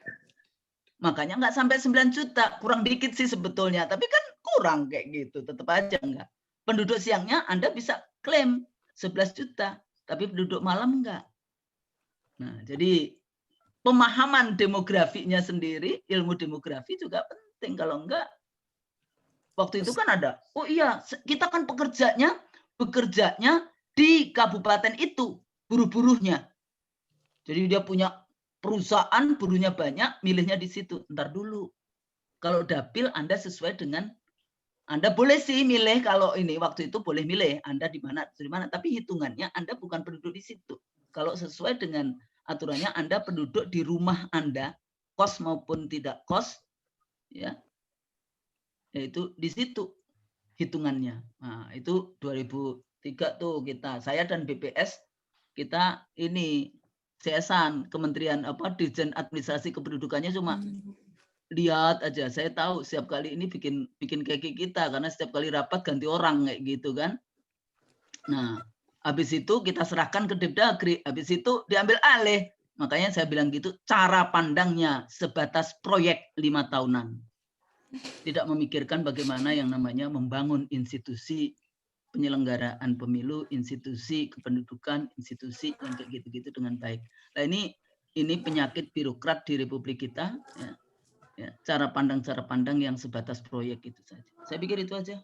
Speaker 1: Makanya nggak sampai 9 juta. Kurang dikit sih sebetulnya. Tapi kan kurang kayak gitu. Tetap aja enggak. Penduduk siangnya Anda bisa klaim 11 juta. Tapi penduduk malam enggak. Nah, jadi pemahaman demografinya sendiri, ilmu demografi juga penting. Kalau enggak, waktu itu kan ada, oh iya, kita kan bekerjanya di kabupaten itu, buruh-buruhnya. Jadi dia punya perusahaan, buruhnya banyak, milihnya di situ. Ntar dulu. Kalau dapil Anda sesuai dengan, Anda boleh sih milih kalau ini waktu itu boleh milih Anda di mana, tapi hitungannya Anda bukan penduduk di situ. Kalau sesuai dengan aturannya Anda penduduk di rumah Anda, kos maupun tidak kos, ya, yaitu di situ hitungannya. Nah, itu 2003 tuh saya dan BPS kita ini CS-an Kementerian Dirjen Administrasi Kependudukannya cuma lihat aja. Saya tahu setiap kali ini bikin keki kita karena setiap kali rapat ganti orang kayak gitu kan. Nah, habis itu kita serahkan ke Depdagri, habis itu diambil alih. Makanya saya bilang gitu, cara pandangnya sebatas proyek 5 tahunan. Tidak memikirkan bagaimana yang namanya membangun institusi penyelenggaraan pemilu, institusi kependudukan, institusi yang kayak gitu-gitu dengan baik. Nah, ini penyakit birokrat di Republik kita, ya. Ya, cara pandang yang sebatas proyek itu saja. Saya pikir itu aja.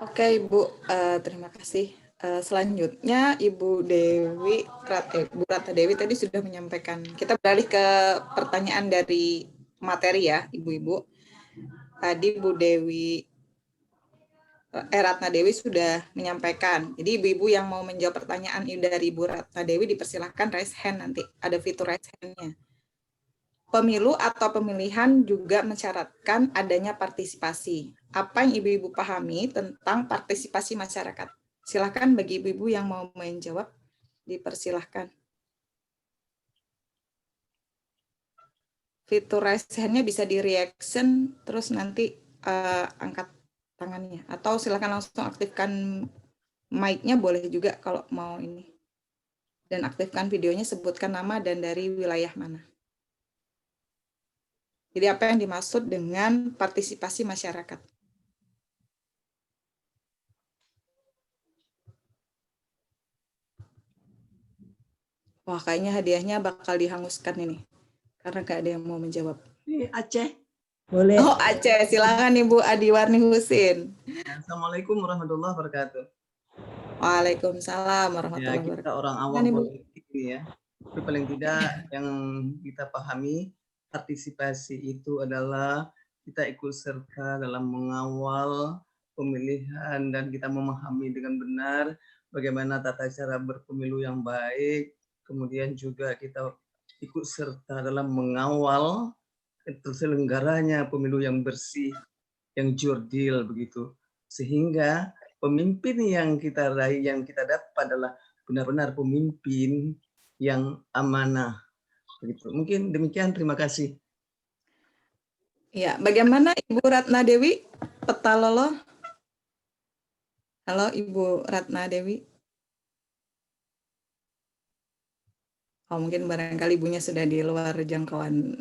Speaker 2: Oke, Ibu, terima kasih. Selanjutnya Ibu Dewi, Bu Ratna Dewi tadi sudah menyampaikan. Kita beralih ke pertanyaan dari materi ya, Ibu-Ibu. Tadi Bu Dewi, Ratna Dewi sudah menyampaikan. Jadi Ibu-Ibu yang mau menjawab pertanyaan dari Ibu Ratna Dewi dipersilahkan raise hand nanti. Ada fitur raise hand-nya. Pemilu atau pemilihan juga mensyaratkan adanya partisipasi. Apa yang Ibu-Ibu pahami tentang partisipasi masyarakat? Silakan bagi Ibu-Ibu yang mau menjawab, dipersilahkan. Fitur raise hand-nya bisa di reaction, terus nanti angkat tangannya. Atau silakan langsung aktifkan mic-nya boleh juga kalau mau ini. Dan aktifkan videonya, sebutkan nama dan dari wilayah mana. Jadi apa yang dimaksud dengan partisipasi masyarakat? Wah, kayaknya hadiahnya bakal dihanguskan ini. Karena gak ada yang mau menjawab.
Speaker 5: Aceh. Boleh.
Speaker 2: Oh, Aceh. Silakan Ibu Adiwarni Husin.
Speaker 5: Assalamualaikum warahmatullahi wabarakatuh.
Speaker 2: Waalaikumsalam warahmatullahi wabarakatuh.
Speaker 5: Kita orang awam politik ini ya. Tapi paling tidak yang kita pahami, partisipasi itu adalah kita ikut serta dalam mengawal pemilihan dan kita memahami dengan benar bagaimana tata cara berpemilu yang baik. Kemudian juga kita ikut serta dalam mengawal terselenggaranya pemilu yang bersih, yang jurdil begitu. Sehingga pemimpin yang kita raih, yang kita dapat adalah benar-benar pemimpin yang amanah. Begitu. Mungkin demikian, terima kasih.
Speaker 2: Ya, bagaimana Ibu Ratna Dewi? Petalolo. Halo Ibu Ratna Dewi. Oh, mungkin barangkali ibunya sudah di luar jangkauan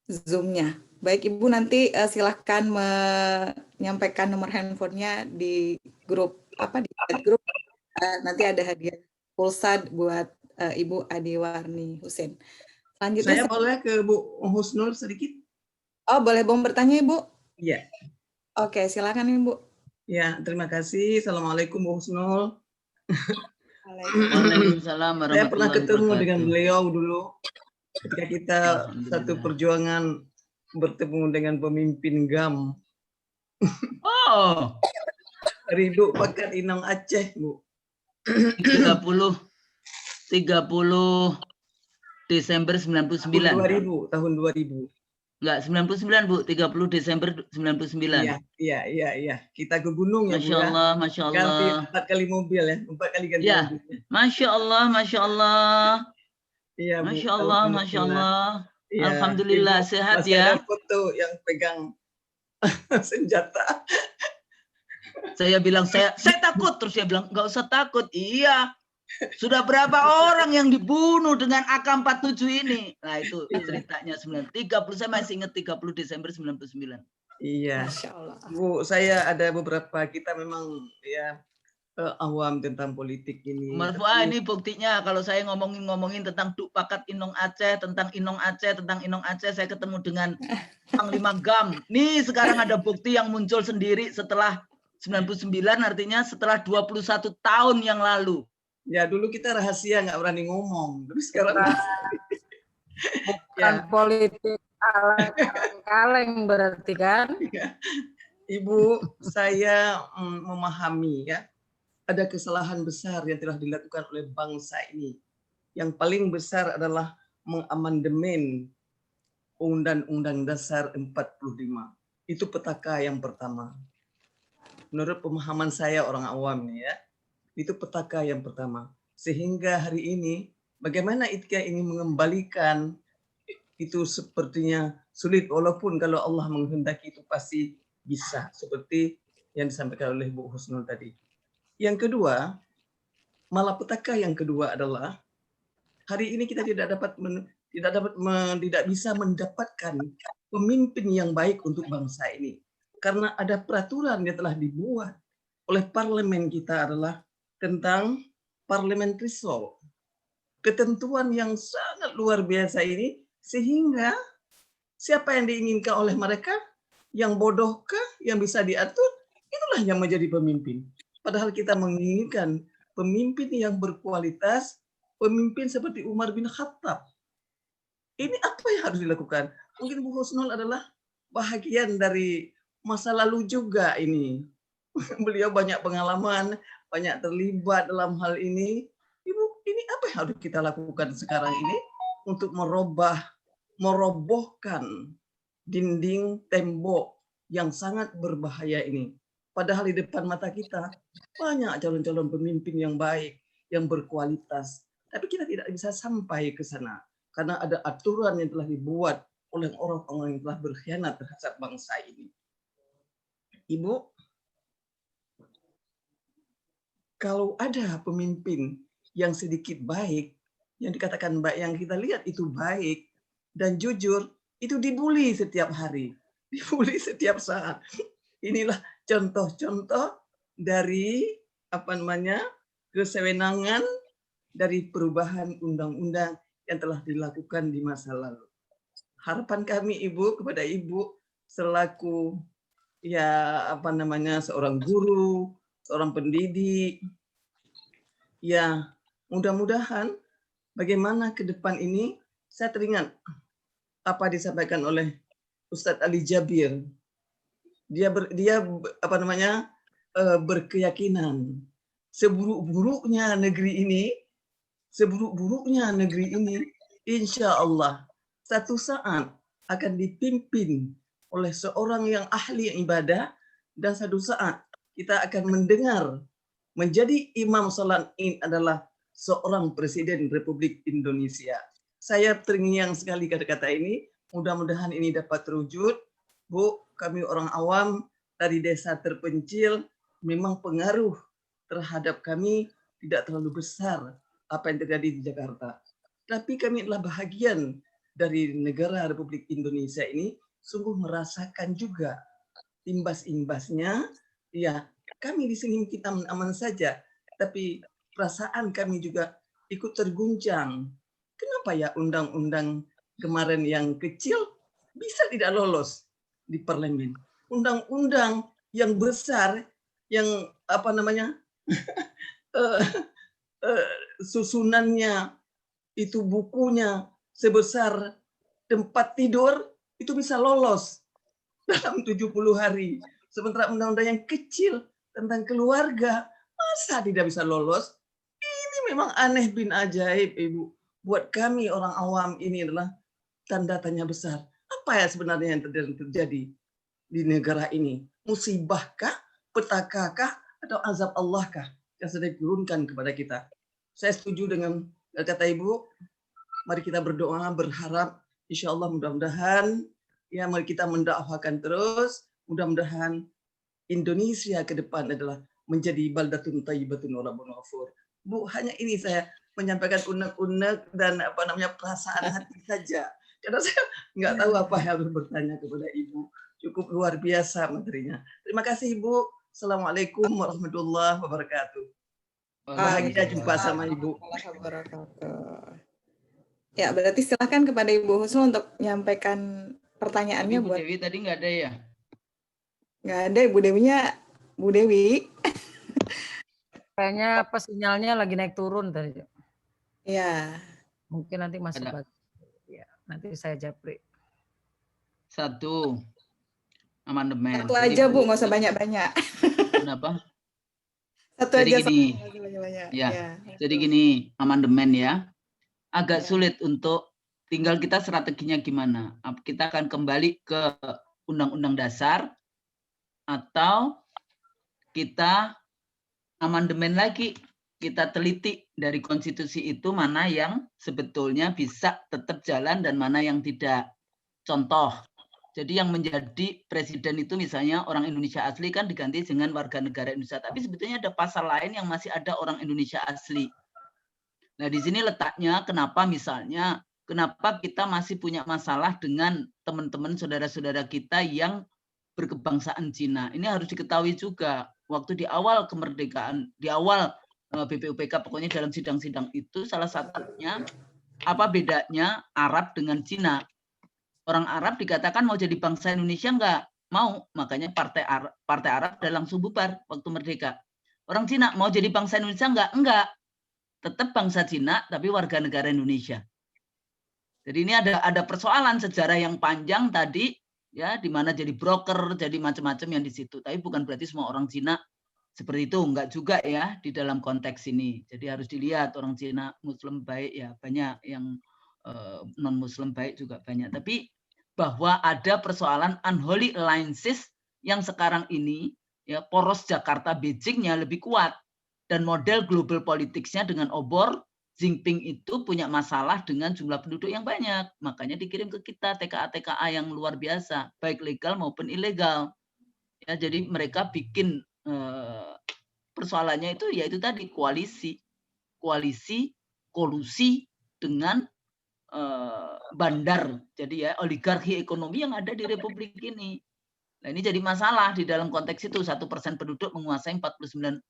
Speaker 2: Zoom-nya. Baik Ibu, nanti silahkan menyampaikan nomor handphonenya di grup di grup. Nanti ada hadiah pulsa buat Ibu Adiwarni Husin.
Speaker 5: Saya
Speaker 2: Selanjutnya
Speaker 5: boleh ke Bu Husnul sedikit?
Speaker 2: Oh, boleh bertanya Ibu?
Speaker 5: Iya.
Speaker 2: Oke, silakan Ibu.
Speaker 5: Ya, terima kasih. Assalamualaikum Bu Husnul.
Speaker 1: Waalaikumsalam warahmatullahi wabarakatuh.
Speaker 5: Saya pernah ketemu dengan beliau dulu ketika kita satu perjuangan bertemu dengan pemimpin GAM.
Speaker 1: Oh,
Speaker 5: Ridho Pakat Inang Aceh, Bu.
Speaker 1: 30 Desember 99.
Speaker 5: Tahun 2000.
Speaker 1: Enggak, 99 Bu, 30 Desember 99.
Speaker 5: Iya. Kita ke gunung ya, Bu.
Speaker 1: Masya Allah, Masya Allah.
Speaker 5: Ganti 4 kali mobil ya, 4 kali ganti mobil.
Speaker 1: Masya Allah, Masya Allah.
Speaker 5: Iya, Bu.
Speaker 1: Masya Allah, Masya Allah.
Speaker 5: Ya,
Speaker 1: Alhamdulillah,
Speaker 5: Ibu,
Speaker 1: sehat
Speaker 5: masih
Speaker 1: ya.
Speaker 5: ada foto yang pegang senjata.
Speaker 1: Saya bilang, saya takut. Terus dia bilang, nggak usah takut. Iya. Sudah berapa orang yang dibunuh dengan AK-47 ini? Nah itu ceritanya 30. Saya masih ingat 30 Desember 99.
Speaker 5: Iya.
Speaker 2: Masya Allah.
Speaker 5: Bu, saya ada beberapa, kita memang ya awam tentang politik ini.
Speaker 1: Marfuah, ini buktinya kalau saya ngomongin tentang Duk Pakat Inong Aceh, tentang Inong Aceh, saya ketemu dengan Panglima GAM. Nih sekarang ada bukti yang muncul sendiri setelah 99, artinya setelah 21 tahun yang lalu.
Speaker 5: Ya dulu kita rahasia, nggak berani ngomong. Tapi sekarang
Speaker 4: bukan politik kaleng berarti kan?
Speaker 5: Ibu, saya memahami ya, ada kesalahan besar yang telah dilakukan oleh bangsa ini. Yang paling besar adalah mengamandemen Undang-Undang Dasar 45. Itu petaka yang pertama. Menurut pemahaman saya orang awam ya, itu petaka yang pertama. Sehingga hari ini, bagaimana kita ingin mengembalikan itu sepertinya sulit, walaupun kalau Allah menghendaki itu pasti bisa, seperti yang disampaikan oleh Bu Husnul tadi. Yang kedua, malapetaka yang kedua adalah hari ini kita tidak bisa mendapatkan pemimpin yang baik untuk bangsa ini, karena ada peraturan yang telah dibuat oleh parlemen kita adalah tentang parliamentary law, ketentuan yang sangat luar biasa ini, sehingga siapa yang diinginkan oleh mereka, yang bodohkah yang bisa diatur, itulah yang menjadi pemimpin. Padahal kita menginginkan pemimpin yang berkualitas, pemimpin seperti Umar bin Khattab. Ini apa yang harus dilakukan? Mungkin Bu Husnul adalah bahagian dari masa lalu juga ini. Beliau banyak pengalaman, banyak terlibat dalam hal ini. Ibu, ini apa yang harus kita lakukan sekarang ini untuk merobohkan dinding tembok yang sangat berbahaya ini. Padahal di depan mata kita banyak calon-calon pemimpin yang baik, yang berkualitas. Tapi kita tidak bisa sampai ke sana karena ada aturan yang telah dibuat oleh orang-orang yang telah berkhianat terhadap bangsa ini. Ibu, kalau ada pemimpin yang sedikit baik, yang dikatakan baik, yang kita lihat itu baik dan jujur, itu dibully setiap hari, dibully setiap saat. Inilah contoh-contoh dari kesewenangan dari perubahan undang-undang yang telah dilakukan di masa lalu. Harapan kami Ibu kepada Ibu selaku seorang guru, seorang pendidik, ya mudah-mudahan bagaimana ke depan ini. Saya teringat apa disampaikan oleh Ustadz Ali Jabir. Dia berkeyakinan seburuk-buruknya negeri ini, insya Allah satu saat akan dipimpin oleh seorang yang ahli ibadah, dan satu saat kita akan mendengar menjadi imam salat Id adalah seorang presiden Republik Indonesia. Saya terngiang sekali kata-kata ini. Mudah-mudahan ini dapat terwujud. Bu, kami orang awam dari desa terpencil, memang pengaruh terhadap kami tidak terlalu besar apa yang terjadi di Jakarta. Tapi kami adalah bahagian dari negara Republik Indonesia ini, sungguh merasakan juga imbas-imbasnya. Ya, kami di sini kita aman saja, tapi perasaan kami juga ikut terguncang. Kenapa ya undang-undang kemarin yang kecil bisa tidak lolos di parlemen? Undang-undang yang besar, yang susunannya itu bukunya sebesar tempat tidur, itu bisa lolos dalam 70 hari. Sementara undang-undang yang kecil tentang keluarga, masa tidak bisa lolos? Ini memang aneh bin ajaib, Ibu. Buat kami orang awam ini adalah tanda tanya besar. Apa ya sebenarnya yang terjadi di negara ini? Musibahkah, petakakah, atau azab Allahkah yang sedang diturunkan kepada kita? Saya setuju dengan kata Ibu. Mari kita berdoa, berharap, insya Allah mudah-mudahan, ya mari kita mendakwakan terus. Mudah-mudahan Indonesia ke depan adalah menjadi baldatun thayyibatun wa rabbun ghafur. Bu, hanya ini saya menyampaikan unek-unek dan perasaan hati saja. Karena saya nggak tahu apa yang harus bertanya kepada Ibu. Cukup luar biasa materinya. Terima kasih Ibu. Assalamualaikum warahmatullahi wabarakatuh. Bahagia jumpa sama Ibu.
Speaker 2: Ya, berarti silakan kepada Ibu Husnul untuk menyampaikan pertanyaannya.
Speaker 1: Bu Dewi tadi nggak ada ya?
Speaker 2: Nggak ada, Ibu Dewinya. Bu Dewi.
Speaker 4: Kayaknya apa sinyalnya lagi naik turun tadi.
Speaker 2: Ya.
Speaker 4: Mungkin nanti masuk lagi. Ya, nanti saya japri.
Speaker 1: Satu, amandemen.
Speaker 2: Satu aja Bu, nggak usah banyak-banyak.
Speaker 1: Kenapa?
Speaker 2: Satu
Speaker 1: jadi
Speaker 2: aja.
Speaker 1: Gini,
Speaker 2: banyak-banyak.
Speaker 1: Ya. Jadi gini, amandemen ya. Agak sulit untuk tinggal kita strateginya gimana. Kita akan kembali ke Undang-Undang Dasar atau kita amandemen lagi kita teliti dari konstitusi itu mana yang sebetulnya bisa tetap jalan dan mana yang tidak. Contoh, jadi yang menjadi presiden itu misalnya orang Indonesia asli kan diganti dengan warga negara Indonesia. Tapi sebetulnya ada pasal lain yang masih ada orang Indonesia asli. Nah di sini letaknya kenapa misalnya, kenapa kita masih punya masalah dengan teman-teman saudara-saudara kita yang berkebangsaan Cina. Ini harus diketahui juga. Waktu di awal kemerdekaan, di awal BPUPK, pokoknya dalam sidang-sidang itu salah satunya apa bedanya Arab dengan Cina. Orang Arab dikatakan mau jadi bangsa Indonesia enggak mau, makanya partai Arab udah langsung bubar waktu merdeka. Orang Cina mau jadi bangsa Indonesia enggak, tetap bangsa Cina tapi warga negara Indonesia. Jadi ini ada persoalan sejarah yang panjang tadi ya, di mana jadi broker, jadi macam-macam yang di situ. Tapi bukan berarti semua orang Cina seperti itu, enggak juga ya di dalam konteks ini. Jadi harus dilihat orang Cina Muslim baik ya, banyak yang non Muslim baik juga banyak. Tapi bahwa ada persoalan unholy alliances yang sekarang ini ya, poros Jakarta Beijingnya lebih kuat dan model global politicsnya dengan obor Jinping itu punya masalah dengan jumlah penduduk yang banyak, makanya dikirim ke kita TKA yang luar biasa, baik legal maupun ilegal. Ya, jadi mereka bikin persoalannya itu yaitu tadi kolusi dengan bandar, jadi ya oligarki ekonomi yang ada di Republik ini. Nah ini jadi masalah di dalam konteks itu, 1% penduduk menguasai 49%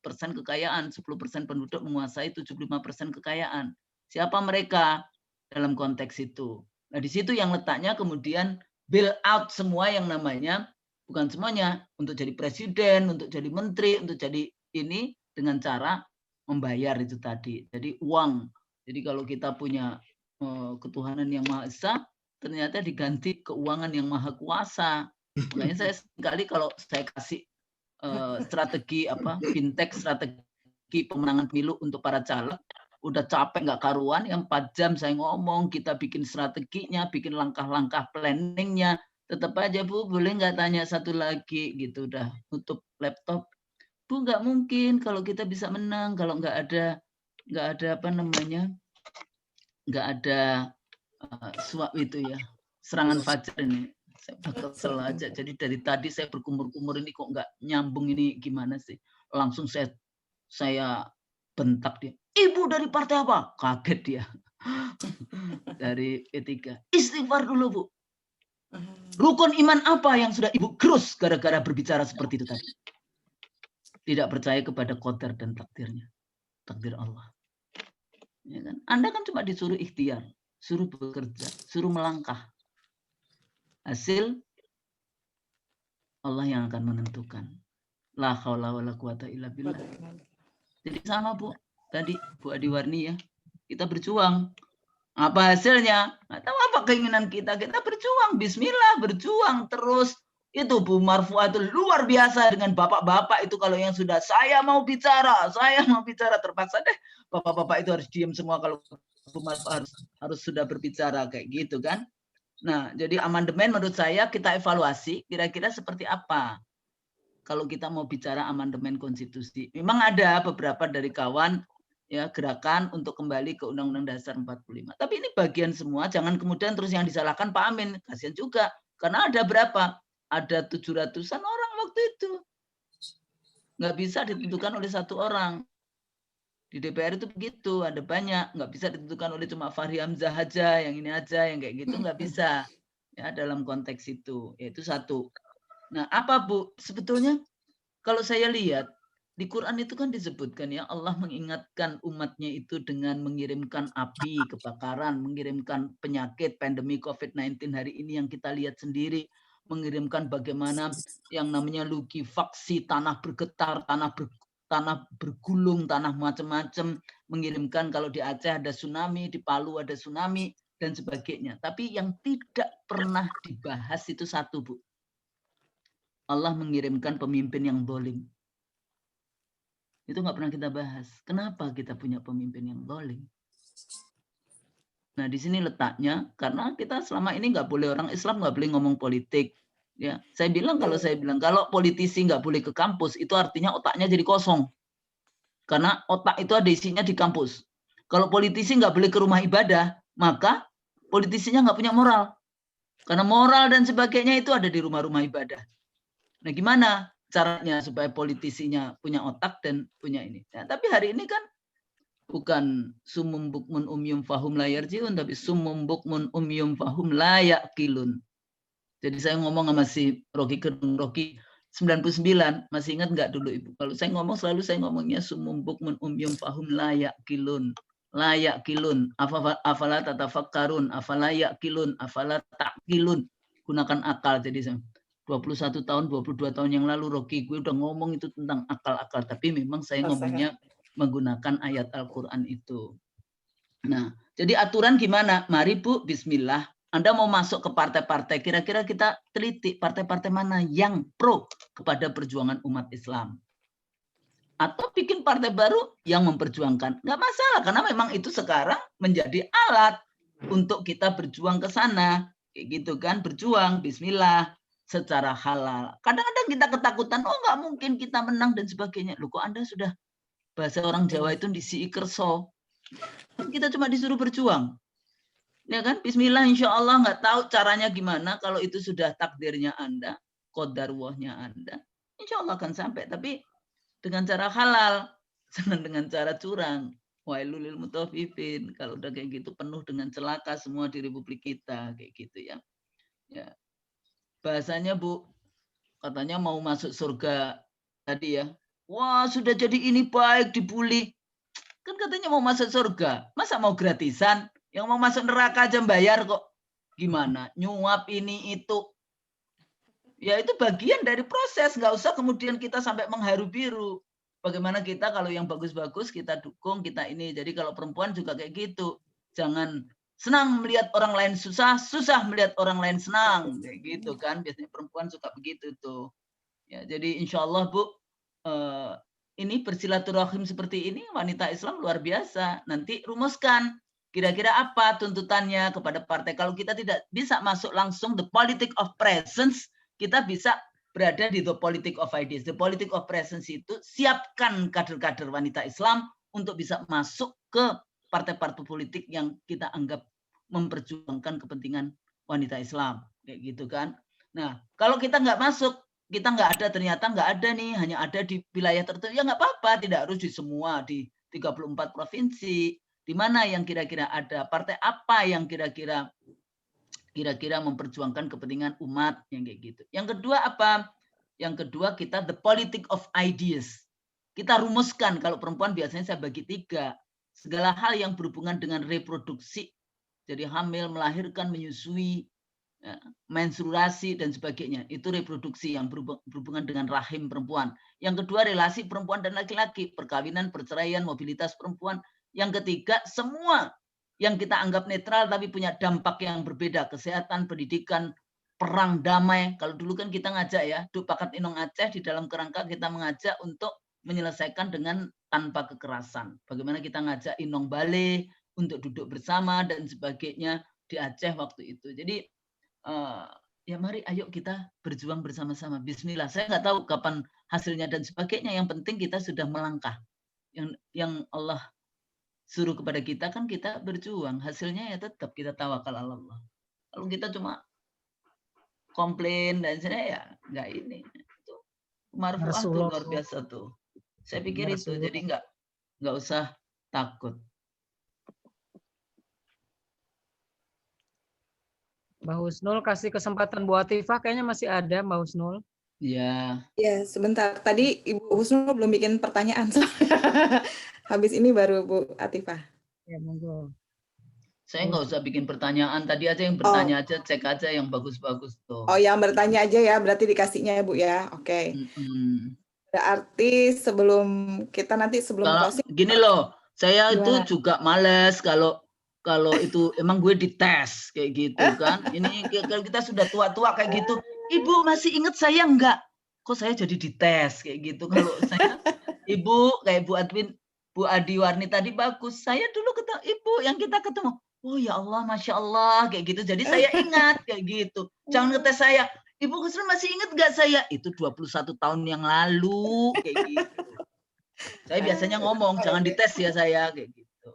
Speaker 1: kekayaan, 10% penduduk menguasai 75% kekayaan. Siapa mereka dalam konteks itu? Nah di situ yang letaknya kemudian bail out semua yang namanya, bukan semuanya, untuk jadi presiden, untuk jadi menteri, untuk jadi ini dengan cara membayar itu tadi. Jadi uang. Jadi kalau kita punya ketuhanan yang Maha Esa, ternyata diganti keuangan yang Maha Kuasa. Makanya saya sekali kalau saya kasih strategi fintech, strategi pemenangan pemilu untuk para caleg, udah capek nggak karuan, yang 4 jam saya ngomong, kita bikin strateginya, bikin langkah-langkah planningnya, tetap aja Bu, boleh nggak tanya satu lagi gitu, udah tutup laptop. Bu, nggak mungkin kalau kita bisa menang kalau nggak ada apa namanya, nggak ada suap itu ya, serangan fajar ini. Saya kesel aja. Jadi dari tadi saya berkumur-kumur ini kok nggak nyambung, ini gimana sih? Langsung saya bentak dia. Ibu dari partai apa? Kaget dia. Dari P3. Istighfar dulu Bu. Rukun iman apa yang sudah Ibu gerus gara-gara berbicara seperti itu tadi? Tidak percaya kepada qadar dan takdirnya. Takdir Allah. Ya kan? Anda kan cuma disuruh ikhtiar, suruh bekerja, suruh melangkah. Hasil Allah yang akan menentukan. La haula wala quwata illa billah. Jadi sama Bu, tadi Bu Adiwarni ya, kita berjuang. Apa hasilnya? Nggak tahu apa keinginan kita. Kita berjuang, bismillah, berjuang terus. Itu Bu Marfuah itu luar biasa dengan bapak-bapak itu, kalau yang sudah saya mau bicara terpaksa deh bapak-bapak itu harus diam semua kalau Bu Marfuah harus sudah berbicara kayak gitu kan. Nah, jadi amandemen menurut saya kita evaluasi kira-kira seperti apa kalau kita mau bicara amandemen konstitusi. Memang ada beberapa dari kawan ya gerakan untuk kembali ke Undang-Undang Dasar 45. Tapi ini bagian semua, jangan kemudian terus yang disalahkan Pak Amin. Kasihan juga karena ada berapa? Ada 700-an orang waktu itu. Nggak bisa ditentukan oleh satu orang. Di DPR itu begitu, ada banyak. Nggak bisa ditentukan oleh cuma Fahri Hamzah aja, yang ini aja, yang kayak gitu nggak bisa. Ya dalam konteks itu, yaitu satu. Nah apa Bu? Sebetulnya kalau saya lihat, di Quran itu kan disebutkan ya, Allah mengingatkan umatnya itu dengan mengirimkan api, kebakaran, mengirimkan penyakit, pandemi COVID-19 hari ini yang kita lihat sendiri, mengirimkan bagaimana yang namanya likuifaksi, tanah bergetar, tanah bergulung, tanah macam-macam, mengirimkan kalau di Aceh ada tsunami, di Palu ada tsunami, dan sebagainya. Tapi yang tidak pernah dibahas itu satu Bu. Allah mengirimkan pemimpin yang zalim. Itu nggak pernah kita bahas. Kenapa kita punya pemimpin yang zalim? Nah, di sini letaknya, karena kita selama ini nggak boleh, orang Islam nggak boleh ngomong politik. Ya, saya bilang kalau politisi nggak boleh ke kampus, itu artinya otaknya jadi kosong. Karena otak itu ada isinya di kampus. Kalau politisi nggak boleh ke rumah ibadah, maka politisinya nggak punya moral. Karena moral dan sebagainya itu ada di rumah-rumah ibadah. Nah, gimana caranya supaya politisinya punya otak dan punya ini? Nah, tapi hari ini kan bukan sumum bukmun umyum fahum la yarjiun, tapi sumum bukmun umyum fahum la yaqilun. Jadi saya ngomong sama si Rocky Gerung, Rocky 99, masih ingat nggak dulu Ibu? Kalau saya ngomong selalu saya ngomongnya sumum bukmun umyum fahum la yaqilun. La yaqilun, afala tatafakkarun, afala yaqilun, afala taqilun. Gunakan akal. Jadi 21 tahun, 22 tahun yang lalu Rocky gue udah ngomong itu tentang akal-akal, tapi memang saya ngomongnya menggunakan ayat Al-Qur'an itu. Nah, jadi aturan gimana? Mari Bu, bismillah. Anda mau masuk ke partai-partai, kira-kira kita teliti partai-partai mana yang pro kepada perjuangan umat Islam. Atau bikin partai baru yang memperjuangkan. Nggak masalah, karena memang itu sekarang menjadi alat untuk kita berjuang ke sana. Kayak gitu kan, berjuang, bismillah, secara halal. Kadang-kadang kita ketakutan, oh nggak mungkin kita menang dan sebagainya. Loh kok Anda sudah, bahasa orang Jawa itu disi kerso. Kita cuma disuruh berjuang. Ya kan, bismillah, insya Allah nggak tahu caranya gimana. Kalau itu sudah takdirnya Anda, qadarwahnya Anda, insya Allah akan sampai. Tapi dengan cara halal, jangan dengan cara curang. Wailul lil mutaffifin. Kalau udah kayak gitu penuh dengan celaka semua di republik kita, kayak gitu ya. Ya. Bahasanya Bu, katanya mau masuk surga tadi ya. Wah, sudah jadi ini baik dibully. Kan katanya mau masuk surga. Masa mau gratisan? Yang mau masuk neraka aja bayar kok. Gimana? Nyuap ini itu. Ya itu bagian dari proses. Nggak usah kemudian kita sampai mengharu biru. Bagaimana kita kalau yang bagus-bagus kita dukung, kita ini. Jadi kalau perempuan juga kayak gitu. Jangan senang melihat orang lain susah, susah melihat orang lain senang. Kayak gitu kan. Biasanya perempuan suka begitu tuh. Ya, jadi insya Allah Bu, ini bersilaturahim seperti ini, wanita Islam luar biasa. Nanti rumuskan. Kira-kira apa tuntutannya kepada partai? Kalau kita tidak bisa masuk langsung the politic of presence, kita bisa berada di the politic of ideas. The politic of presence itu siapkan kader-kader wanita Islam untuk bisa masuk ke partai-partai politik yang kita anggap memperjuangkan kepentingan wanita Islam. Kayak gitu kan. Nah, kalau kita nggak masuk, kita nggak ada, ternyata nggak ada nih, hanya ada di wilayah tertentu, ya nggak apa-apa, tidak harus di semua, di 34 provinsi. Di mana yang kira-kira ada, partai apa yang kira-kira memperjuangkan kepentingan umat yang kayak gitu. Yang kedua apa? Yang kedua kita the politic of ideas. Kita rumuskan, kalau perempuan biasanya saya bagi 3. Segala hal yang berhubungan dengan reproduksi, jadi hamil, melahirkan, menyusui, menstruasi dan sebagainya, itu reproduksi yang berhubungan dengan rahim perempuan. Yang kedua relasi perempuan dan laki-laki, perkawinan, perceraian, mobilitas perempuan. Yang ketiga, semua yang kita anggap netral tapi punya dampak yang berbeda. Kesehatan, pendidikan, perang, damai. Kalau dulu kan kita ngajak ya, Duk Pakat Inong Aceh di dalam kerangka kita mengajak untuk menyelesaikan dengan tanpa kekerasan. Bagaimana kita ngajak Inong Bale untuk duduk bersama dan sebagainya di Aceh waktu itu. Jadi ya mari ayo kita berjuang bersama-sama. Bismillah. Saya nggak tahu kapan hasilnya dan sebagainya. Yang penting kita sudah melangkah. Yang Allah suruh kepada kita kan kita berjuang, hasilnya ya tetap kita tawakal Allah. Kalau kita cuma komplain dan saya ya nggak ini, itu marfu'ah tuh luar biasa tuh. Saya pikir itu, jadi nggak usah takut.
Speaker 4: Mbak Husnul kasih kesempatan Bu Atifah, kayaknya masih ada Mbak Husnul.
Speaker 1: Ya.
Speaker 2: Ya, sebentar. Tadi Ibu Husnul belum bikin pertanyaan. Habis ini baru Bu Atifah.
Speaker 4: Ya, monggo.
Speaker 1: Saya nggak usah bikin pertanyaan. Tadi aja yang bertanya aja, cek aja yang bagus-bagus tuh.
Speaker 2: Oh, yang bertanya aja ya, berarti dikasihnya ya Bu ya. Oke. Berarti sebelum closing.
Speaker 1: Gini loh, saya gimana? Itu juga males kalau itu emang gue dites kayak gitu kan. Ini kalau kita sudah tua-tua kayak gitu. Ibu masih ingat saya enggak? Kok saya jadi dites kayak gitu. Kalau saya, Ibu kayak Bu Adwin, Bu Adi Warni tadi bagus. Saya dulu ketemu Ibu yang kita ketemu. Oh ya Allah, Masya Allah kayak gitu. Jadi saya ingat kayak gitu. Jangan ngetes saya. Ibu Husnul masih ingat enggak saya? Itu 21 tahun yang lalu kayak gitu. Saya biasanya ngomong, jangan dites ya saya kayak gitu.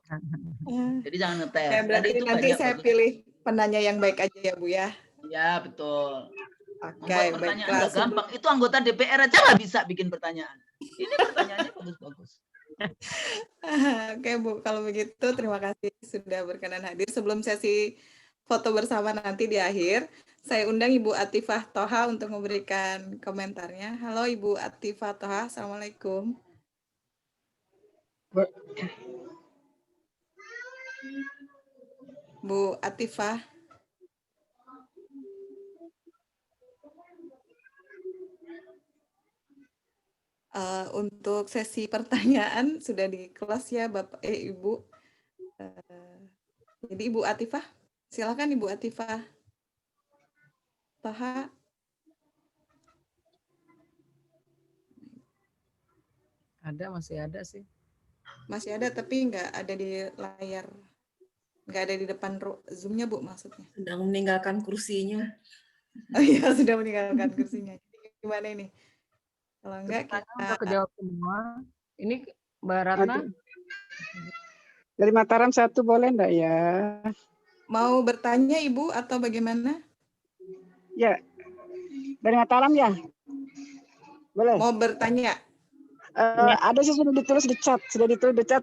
Speaker 1: Jadi jangan ngetes.
Speaker 2: Ya, berarti
Speaker 1: Tadi itu
Speaker 2: nanti
Speaker 1: banyak
Speaker 2: saya
Speaker 1: bagus.
Speaker 2: pilih penanya yang baik aja ya Bu ya.
Speaker 1: Ya betul.
Speaker 2: Oke,
Speaker 1: Membuat pertanyaan
Speaker 2: baiklah.
Speaker 1: nggak gampang. Itu anggota DPR aja nggak bisa bikin pertanyaan. Ini pertanyaannya bagus-bagus.
Speaker 2: Oke Bu, kalau begitu terima kasih sudah berkenan hadir. Sebelum sesi foto bersama nanti di akhir, saya undang Ibu Atifah Toha untuk memberikan komentarnya. Halo Ibu Atifah Toha, Assalamualaikum. Bu Atifah. Untuk sesi pertanyaan sudah di kelas ya Bapak Ibu. Jadi Ibu Atifah, silakan Ibu Atifah Toha.
Speaker 4: Masih ada sih.
Speaker 2: Masih ada tapi nggak ada di layar, nggak ada di depan Zoom-nya Bu maksudnya.
Speaker 6: Sedang meninggalkan kursinya.
Speaker 2: Oh iya, sudah meninggalkan kursinya. Jadi gimana ini? Kalau enggak kita
Speaker 4: Udah kejawab semua. Ini Mbak Ratna.
Speaker 7: Dari Mataram satu boleh enggak ya?
Speaker 2: mau bertanya Ibu atau bagaimana?
Speaker 7: Ya, dari Mataram ya? Boleh?
Speaker 2: Mau bertanya?
Speaker 7: Ada sih sudah ditulis di chat,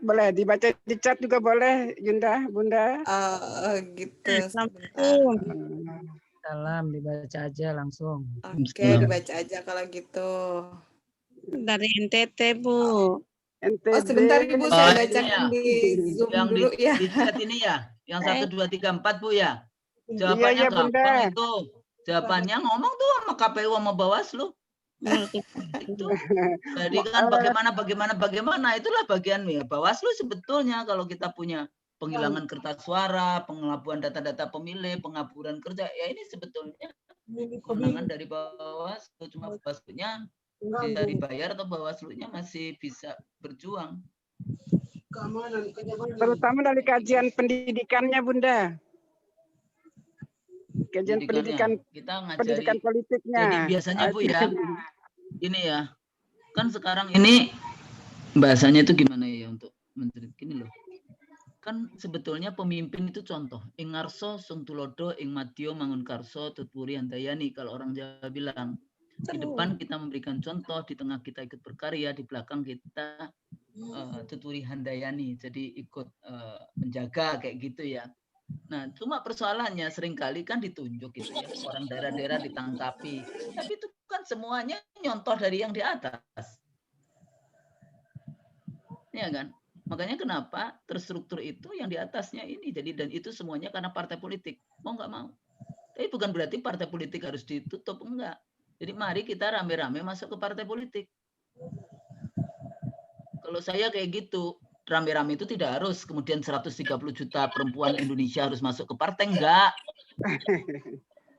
Speaker 7: boleh dibaca di chat juga boleh, Yunda, Bunda.
Speaker 2: Gitu.
Speaker 4: Salam dibaca aja langsung.
Speaker 2: Oke, dibaca aja kalau gitu.
Speaker 8: Dari NTT, Bu.
Speaker 7: NTT.
Speaker 2: Oh, sebentar Ibu, saya
Speaker 1: ini
Speaker 2: bacakan di Zoom
Speaker 1: yang
Speaker 2: dulu ya.
Speaker 1: Di chat ini ya, yang 1, 2, 3, 4 Bu ya. Jawabannya
Speaker 7: Iya,
Speaker 1: gampang
Speaker 7: Bunda.
Speaker 1: itu. Jawabannya ngomong tuh sama KPU sama Bawaslu. Itu. Jadi kan bagaimana itulah bagian ya Bawaslu sebetulnya kalau kita punya penghilangan kertas suara, pengelabuhan data-data pemilih, pengaburan kerja, ya ini sebetulnya kewenangan dari Bawaslu, cuma Bawaslunya dari bayar atau Bawaslunya masih bisa berjuang.
Speaker 7: Terutama dari kajian pendidikannya, Bunda. Kajian pendidikan
Speaker 1: kita ngajari
Speaker 7: pendidikan politiknya.
Speaker 1: Jadi biasanya Bu ya, ini ya, kan sekarang ini bahasanya itu gimana ya untuk menteri gini loh. Kan sebetulnya pemimpin itu contoh. Ing ngarso sung tulodo, ing madya mangun karso, tutpuri handayani. Kalau orang Jawa bilang, di depan kita memberikan contoh, di tengah kita ikut berkarya, di belakang kita tuturi handayani. Jadi ikut menjaga kayak gitu ya. Nah, cuma persoalannya seringkali kan ditunjuk gitu ya, orang daerah-daerah ditangkapi. Tapi itu kan semuanya nyontoh dari yang di atas. Ya kan? Makanya kenapa terstruktur itu yang di atasnya ini. Jadi dan itu semuanya karena partai politik. Mau nggak mau. Tapi bukan berarti partai politik harus ditutup, enggak. Jadi mari kita rame-rame masuk ke partai politik. Kalau saya kayak gitu, rame-rame itu tidak harus kemudian 130 juta perempuan Indonesia harus masuk ke partai, enggak.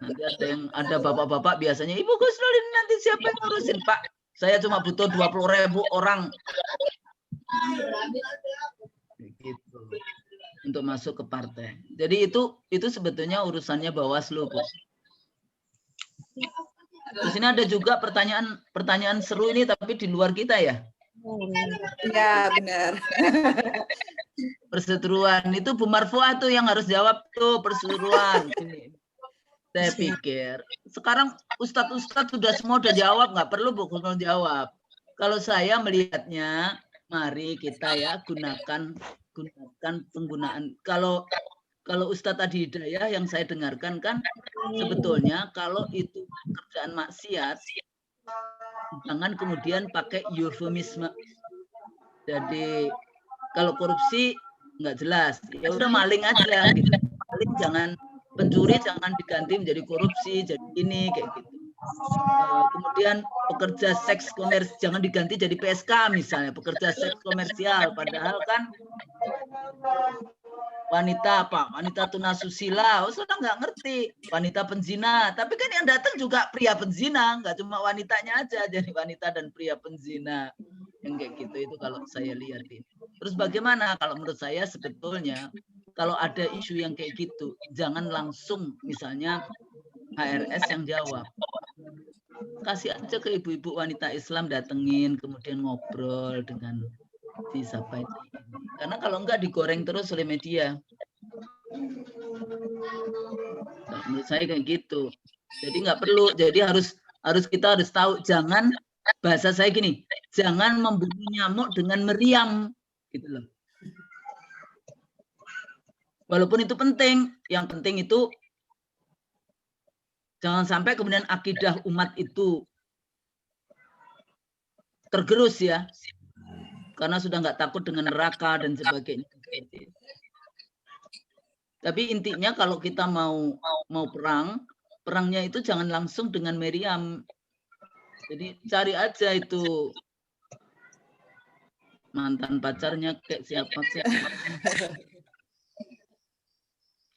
Speaker 1: Nanti ada bapak-bapak biasanya, Ibu Gus Nur ini nanti siapa yang ngurusin, Pak? Saya cuma butuh 20.000 orang. Gitu. Untuk masuk ke partai. Jadi itu sebetulnya urusannya Bawaslu, Bu. Terus ini ada juga pertanyaan seru ini tapi di luar kita ya.
Speaker 2: Iya, benar.
Speaker 1: Perseteruan itu Bu Marfuah tuh yang harus jawab tuh perseteruan. Ini. Saya pikir sekarang ustadz sudah semua udah jawab, nggak perlu Bu Gus Nur jawab. Kalau saya melihatnya, mari kita ya gunakan penggunaan. Kalau Ustadz Adi Hidayah yang saya dengarkan kan sebetulnya kalau itu pekerjaan maksiat, jangan kemudian pakai eufemisme. Jadi kalau korupsi nggak jelas, ya udah maling aja gitu. Maling jangan, pencuri jangan diganti menjadi korupsi, jadi ini kayak gitu. Kemudian pekerja seks komersial jangan diganti jadi PSK misalnya, pekerja seks komersial, padahal kan wanita tunasusila, sudah nggak ngerti, wanita penzina, tapi kan yang datang juga pria penzina, nggak cuma wanitanya aja, jadi wanita dan pria penzina yang kayak gitu. Itu kalau saya lihat ini. Terus bagaimana kalau menurut saya sebetulnya kalau ada isu yang kayak gitu jangan langsung misalnya HRS yang jawab, kasih aja ke ibu-ibu wanita Islam, datengin, kemudian ngobrol dengan si siapa itu. Karena kalau enggak digoreng terus oleh media. Nah, menurut saya kayak gitu. Jadi nggak perlu. Jadi kita harus tahu, jangan, bahasa saya gini, jangan membunuh nyamuk dengan meriam, gitu loh. Walaupun itu penting, yang penting itu jangan sampai kemudian akidah umat itu tergerus ya, karena sudah nggak takut dengan neraka dan sebagainya. Tapi intinya kalau kita mau perang, perangnya itu jangan langsung dengan meriam. Jadi cari aja itu mantan pacarnya kayak siapa.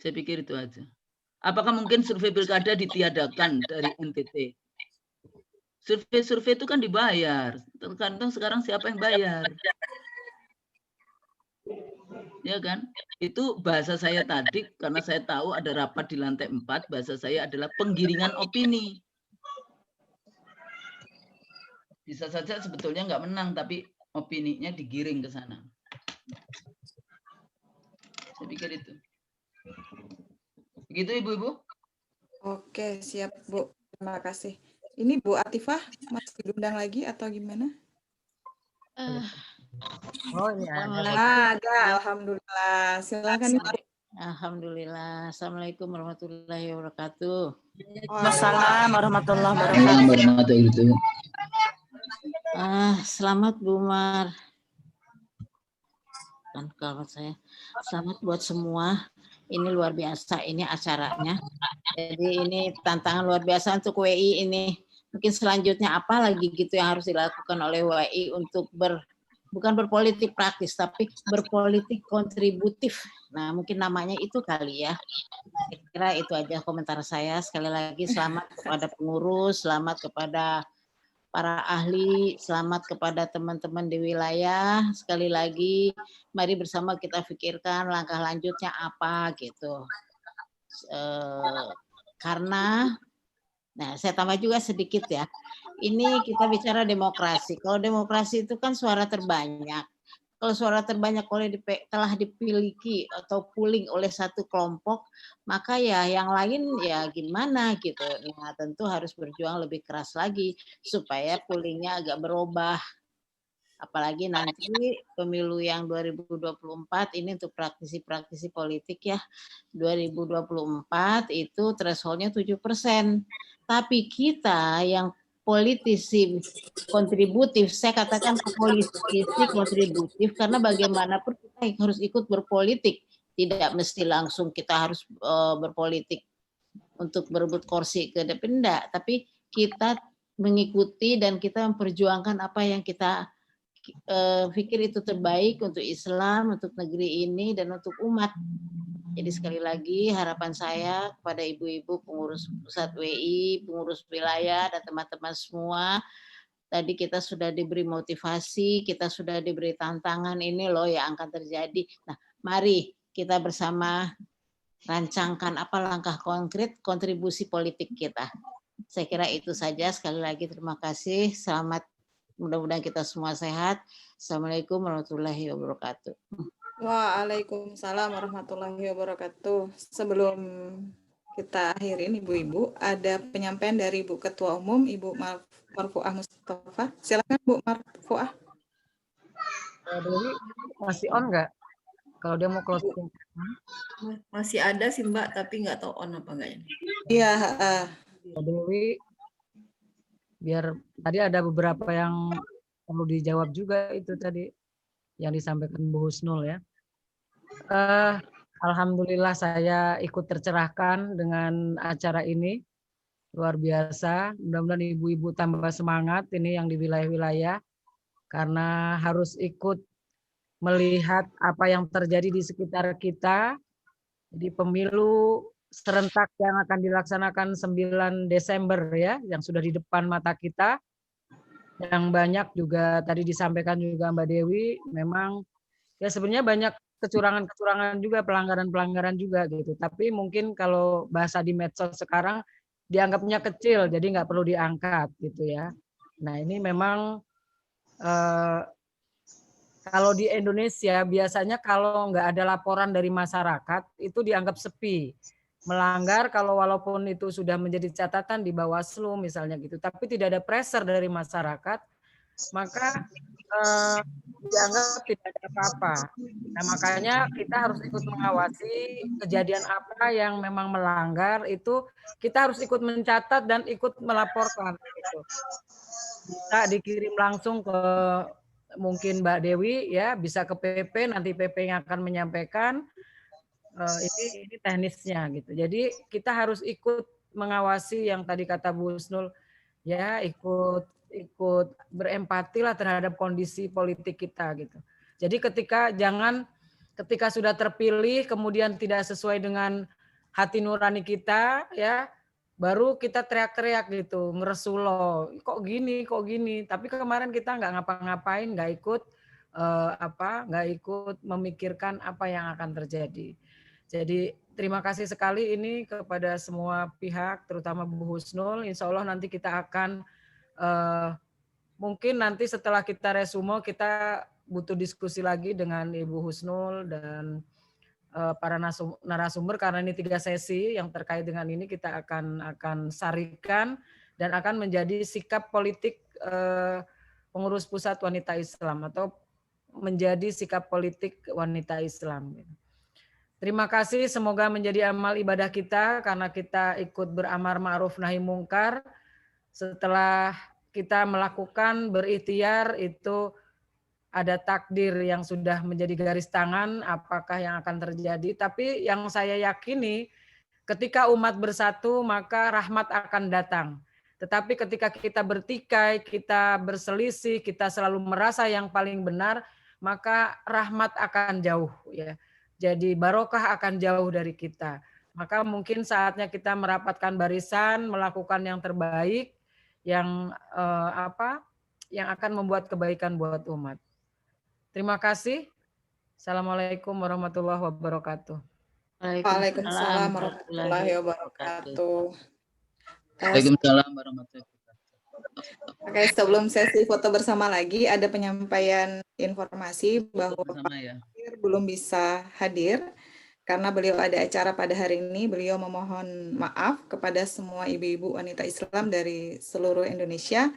Speaker 1: Saya pikir itu aja. Apakah mungkin survei pilkada ditiadakan dari NTT? Survei itu kan dibayar. Tergantung sekarang siapa yang bayar. Ya kan? Itu bahasa saya tadi, karena saya tahu ada rapat di lantai 4, bahasa saya adalah penggiringan opini. Bisa saja sebetulnya nggak menang, tapi opininya digiring ke sana. Saya pikir itu. Begitu Ibu-Ibu?
Speaker 2: Oke, siap Bu. Terima kasih. Ini Bu Atifah masih diundang lagi atau gimana?
Speaker 4: Oh ya.
Speaker 2: Ada, alhamdulillah. Silakan Ibu.
Speaker 8: Alhamdulillah. Assalamualaikum warahmatullahi wabarakatuh.
Speaker 2: Waalaikumsalam
Speaker 8: warahmatullahi
Speaker 1: wabarakatuh.
Speaker 8: Selamat Bu Mar. Kan kalau saya selamat buat semua. Ini luar biasa ini acaranya. Jadi ini tantangan luar biasa untuk WI ini. Mungkin selanjutnya apa lagi gitu yang harus dilakukan oleh WI untuk bukan berpolitik praktis, tapi berpolitik kontributif. Nah, mungkin namanya itu kali ya. Saya kira itu aja komentar saya. Sekali lagi selamat kepada pengurus, selamat kepada para ahli, selamat kepada teman-teman di wilayah. Sekali lagi, mari bersama kita pikirkan langkah lanjutnya apa gitu. Karena, nah saya tambah juga sedikit ya. Ini kita bicara demokrasi. Kalau demokrasi itu kan suara terbanyak. Kalau suara terbanyak telah dipiliki atau pooling oleh satu kelompok, maka ya yang lain ya gimana gitu. Nah, tentu harus berjuang lebih keras lagi supaya poolingnya agak berubah. Apalagi nanti pemilu yang 2024 ini untuk praktisi-praktisi politik ya. 2024 itu thresholdnya 7%. Tapi kita yang politisi kontributif, saya katakan politisi kontributif karena bagaimanapun kita harus ikut berpolitik, tidak mesti langsung kita harus berpolitik untuk berebut kursi ke depan, tapi kita mengikuti dan kita memperjuangkan apa yang kita pikir itu terbaik untuk Islam, untuk negeri ini dan untuk umat. Jadi sekali lagi harapan saya kepada ibu-ibu pengurus pusat WI, pengurus wilayah dan teman-teman semua, tadi kita sudah diberi motivasi, kita sudah diberi tantangan ini loh yang akan terjadi. Nah, mari kita bersama rancangkan apa langkah konkret kontribusi politik kita. Saya kira itu saja. Sekali lagi terima kasih. Selamat, mudah-mudahan kita semua sehat. Assalamualaikum warahmatullahi wabarakatuh.
Speaker 2: Waalaikumsalam warahmatullahi wabarakatuh. Sebelum kita akhirin Ibu-Ibu, ada penyampaian dari Ibu Ketua Umum, Ibu Marfuah Mustafa. Silakan Bu Marfuah.
Speaker 4: Dewi masih on nggak? Kalau dia mau closing.
Speaker 6: Masih ada sih Mbak, tapi nggak tahu on apa enggaknya.
Speaker 2: Iya.
Speaker 4: Dewi, biar tadi ada beberapa yang perlu dijawab juga itu tadi yang disampaikan Bu Husnul ya. Alhamdulillah saya ikut tercerahkan dengan acara ini. Luar biasa. Mudah-mudahan ibu-ibu tambah semangat ini yang di wilayah-wilayah. Karena harus ikut melihat apa yang terjadi di sekitar kita. Jadi pemilu serentak yang akan dilaksanakan 9 Desember ya, yang sudah di depan mata kita. Yang banyak juga tadi disampaikan juga Mbak Dewi, memang ya sebenarnya banyak kecurangan-kecurangan juga, pelanggaran-pelanggaran juga gitu. Tapi mungkin kalau bahasa di medsos sekarang dianggapnya kecil, jadi nggak perlu diangkat gitu ya. Nah ini memang kalau di Indonesia biasanya kalau nggak ada laporan dari masyarakat itu dianggap sepi. Melanggar kalau walaupun itu sudah menjadi catatan di Bawaslu misalnya gitu, tapi tidak ada pressure dari masyarakat, maka dianggap tidak ada apa-apa. Nah makanya kita harus ikut mengawasi kejadian apa yang memang melanggar, itu kita harus ikut mencatat dan ikut melaporkan. Gitu. Bisa dikirim langsung ke mungkin Mbak Dewi ya, bisa ke PP, nanti PP yang akan menyampaikan. Ini teknisnya gitu. Jadi kita harus ikut mengawasi yang tadi kata Bu Husnul ya, ikut berempati lah terhadap kondisi politik kita gitu. Jadi ketika sudah terpilih kemudian tidak sesuai dengan hati nurani kita ya, baru kita teriak-teriak gitu, ngeresulo, kok gini. Tapi kemarin kita nggak ngapa-ngapain, nggak ikut nggak ikut memikirkan apa yang akan terjadi. Jadi terima kasih sekali ini kepada semua pihak, terutama Bu Husnul. Insya Allah nanti kita akan mungkin nanti setelah kita resume kita butuh diskusi lagi dengan Ibu Husnul dan para narasumber karena ini 3 sesi yang terkait dengan ini kita akan sarikan dan akan menjadi sikap politik pengurus pusat wanita Islam atau menjadi sikap politik wanita Islam. Terima kasih, semoga menjadi amal ibadah kita karena kita ikut beramar ma'ruf nahi mungkar. Setelah kita melakukan berikhtiar itu ada takdir yang sudah menjadi garis tangan apakah yang akan terjadi. Tapi yang saya yakini ketika umat bersatu maka rahmat akan datang. Tetapi ketika kita bertikai, kita berselisih, kita selalu merasa yang paling benar, maka rahmat akan jauh ya. Jadi barokah akan jauh dari kita. Maka mungkin saatnya kita merapatkan barisan, melakukan yang terbaik, yang yang akan membuat kebaikan buat umat. Terima kasih. Assalamualaikum warahmatullahi wabarakatuh.
Speaker 2: Waalaikumsalam warahmatullahi wabarakatuh.
Speaker 1: Waalaikumsalam warahmatullahi wabarakatuh.
Speaker 2: Oke, sebelum sesi foto bersama lagi, ada penyampaian informasi bahwa Pak Amir belum bisa hadir karena beliau ada acara pada hari ini. Beliau memohon maaf kepada semua ibu-ibu wanita Islam dari seluruh Indonesia.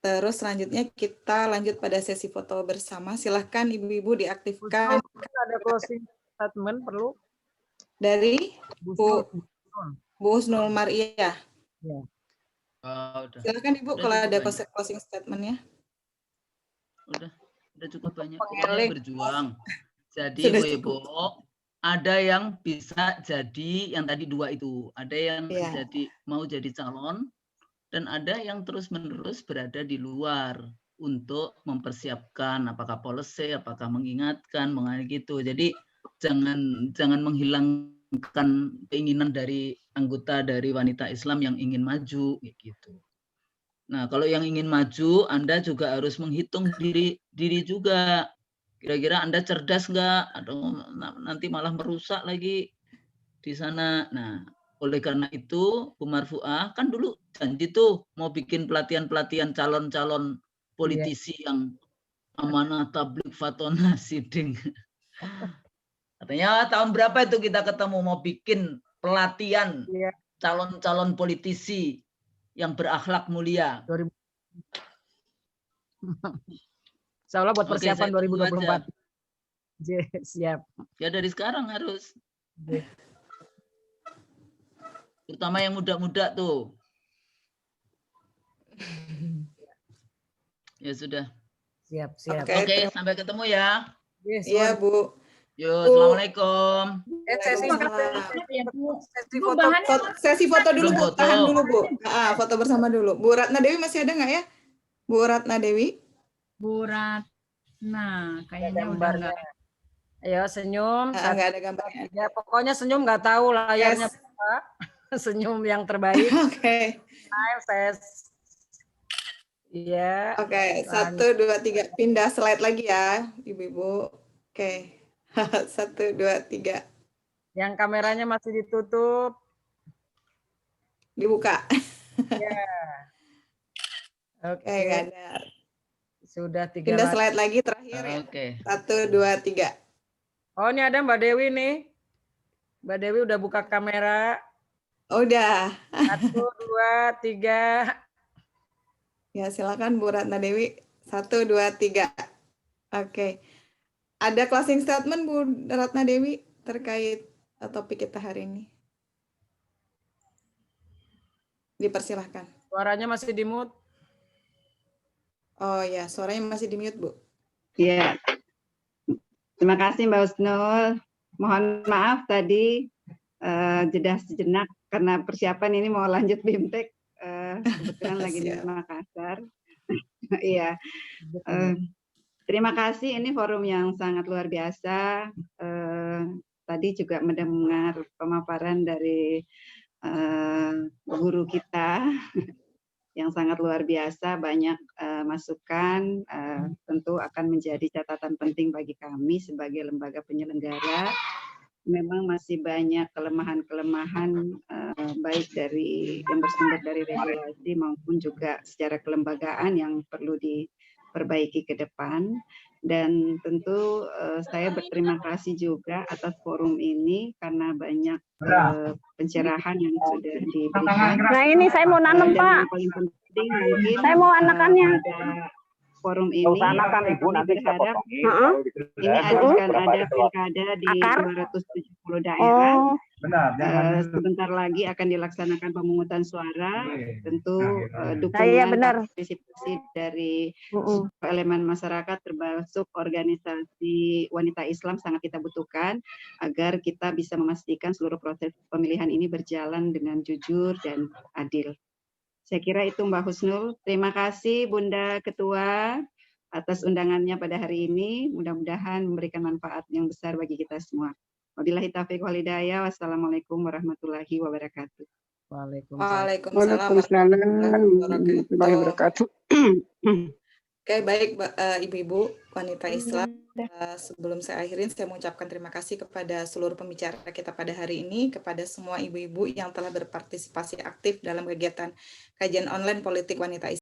Speaker 2: Terus selanjutnya kita lanjut pada sesi foto bersama. Silahkan ibu-ibu diaktifkan.
Speaker 4: Ada closing statement perlu?
Speaker 2: Dari Bu Husnul Mariah.
Speaker 4: Ya.
Speaker 2: Silakan Ibu kalau ada closing statement-nya.
Speaker 1: Udah cukup banyak. Pokoknya berjuang. Jadi Ibu, ada yang bisa jadi yang tadi 2 itu, ada yang mau jadi calon dan ada yang terus-menerus berada di luar untuk mempersiapkan apakah policy, apakah mengingatkan, gitu. Jadi jangan menghilangkan keinginan dari anggota dari wanita Islam yang ingin maju gitu. Nah, kalau yang ingin maju, Anda juga harus menghitung diri juga. Kira-kira Anda cerdas nggak? Atau nanti malah merusak lagi di sana. Nah, oleh karena itu, Bu Marfuah kan dulu janji tuh mau bikin pelatihan calon-calon politisi yang amanah tabligh fatona siding. Katanya tahun berapa itu kita ketemu mau bikin pelatihan calon-calon politisi yang berakhlak mulia.
Speaker 4: 2000. Insyaallah buat persiapan 2024. Siap.
Speaker 1: Ya dari sekarang harus. Terutama yang muda-muda tuh. Ya sudah.
Speaker 4: Siap.
Speaker 1: Oke, sampai ketemu ya.
Speaker 2: Iya, Bu.
Speaker 1: Yuk, assalamualaikum.
Speaker 2: Sesi foto dulu, Bu. Tahan dulu, Bu. Foto bersama dulu. Bu Ratna Dewi masih ada nggak ya? Bu Ratna Dewi?
Speaker 3: Bu Ratna, kayaknya udah nggak.
Speaker 4: Ayo senyum.
Speaker 2: Nggak ada gambarnya.
Speaker 4: Ya, pokoknya senyum, nggak tahu layarnya apa. Senyum yang terbaik.
Speaker 2: Oke.
Speaker 4: Iya.
Speaker 2: Oke, 1, 2, 3. Pindah slide lagi ya, Ibu-ibu. Oke. 1, 2, 3.
Speaker 4: Yang kameranya masih ditutup.
Speaker 2: Dibuka.
Speaker 4: Ya.
Speaker 2: Oke,
Speaker 4: Oke,
Speaker 2: nggak ada.
Speaker 4: sudah 3
Speaker 2: Pindah
Speaker 4: lagi.
Speaker 2: slide lagi terakhir ya.
Speaker 1: Oke.
Speaker 2: 1, 2, 3.
Speaker 4: Oh, ini ada Mbak Dewi nih. Mbak Dewi udah buka kamera.
Speaker 2: Udah.
Speaker 4: 1, 2, 3.
Speaker 2: Ya, silakan Bu Ratna Dewi. 1, 2, 3. Oke. Ada closing statement Bu Ratna Dewi terkait topik kita hari ini. Dipersilahkan.
Speaker 4: Suaranya masih di mute.
Speaker 2: Oh ya, suaranya masih di mute, Bu.
Speaker 9: Iya, terima kasih Mbak Husnul. Mohon maaf tadi jeda sejenak karena persiapan ini mau lanjut BIMTEK. Kebetulan lagi di Makassar. Iya. Terima kasih, ini forum yang sangat luar biasa. Tadi juga mendengar pemaparan dari guru kita yang sangat luar biasa, banyak masukan, tentu akan menjadi catatan penting bagi kami sebagai lembaga penyelenggara. Memang masih banyak kelemahan-kelemahan baik dari yang bersumber dari regulasi maupun juga secara kelembagaan yang perlu diperbaiki ke depan. Dan tentu saya berterima kasih juga atas forum ini karena banyak pencerahan yang sudah diberikan.
Speaker 7: Nah ini saya mau nanam
Speaker 9: Dan
Speaker 7: Pak.
Speaker 9: yang paling penting mungkin
Speaker 7: Saya mau anakannya.
Speaker 9: pada forum ini
Speaker 10: Ibu, nanti kita
Speaker 9: berharap
Speaker 10: potongin.
Speaker 9: ini akan ada pilkada di 270 daerah.
Speaker 7: Oh,
Speaker 10: Benar, jangan
Speaker 9: Sebentar lagi akan dilaksanakan pemungutan suara. Tentu
Speaker 7: iya
Speaker 9: dukungan
Speaker 7: benar.
Speaker 9: partisipasi dari elemen masyarakat termasuk organisasi wanita Islam sangat kita butuhkan agar kita bisa memastikan seluruh proses pemilihan ini berjalan dengan jujur dan adil. Saya kira itu Mbak Husnul. Terima kasih Bunda Ketua atas undangannya pada hari ini. Mudah-mudahan memberikan manfaat yang besar bagi kita semua. Wabillahi taufiq wal hidayah. Wassalamualaikum warahmatullahi wabarakatuh.
Speaker 2: Waalaikumsalam
Speaker 7: Waalaikumsalam warahmatullahi wabarakatuh.
Speaker 2: Oke, baik Ibu-ibu wanita Islam. Sebelum saya akhirin, saya mengucapkan terima kasih kepada seluruh pembicara kita pada hari ini, kepada semua ibu-ibu yang telah berpartisipasi aktif dalam kegiatan kajian online politik wanita Islam.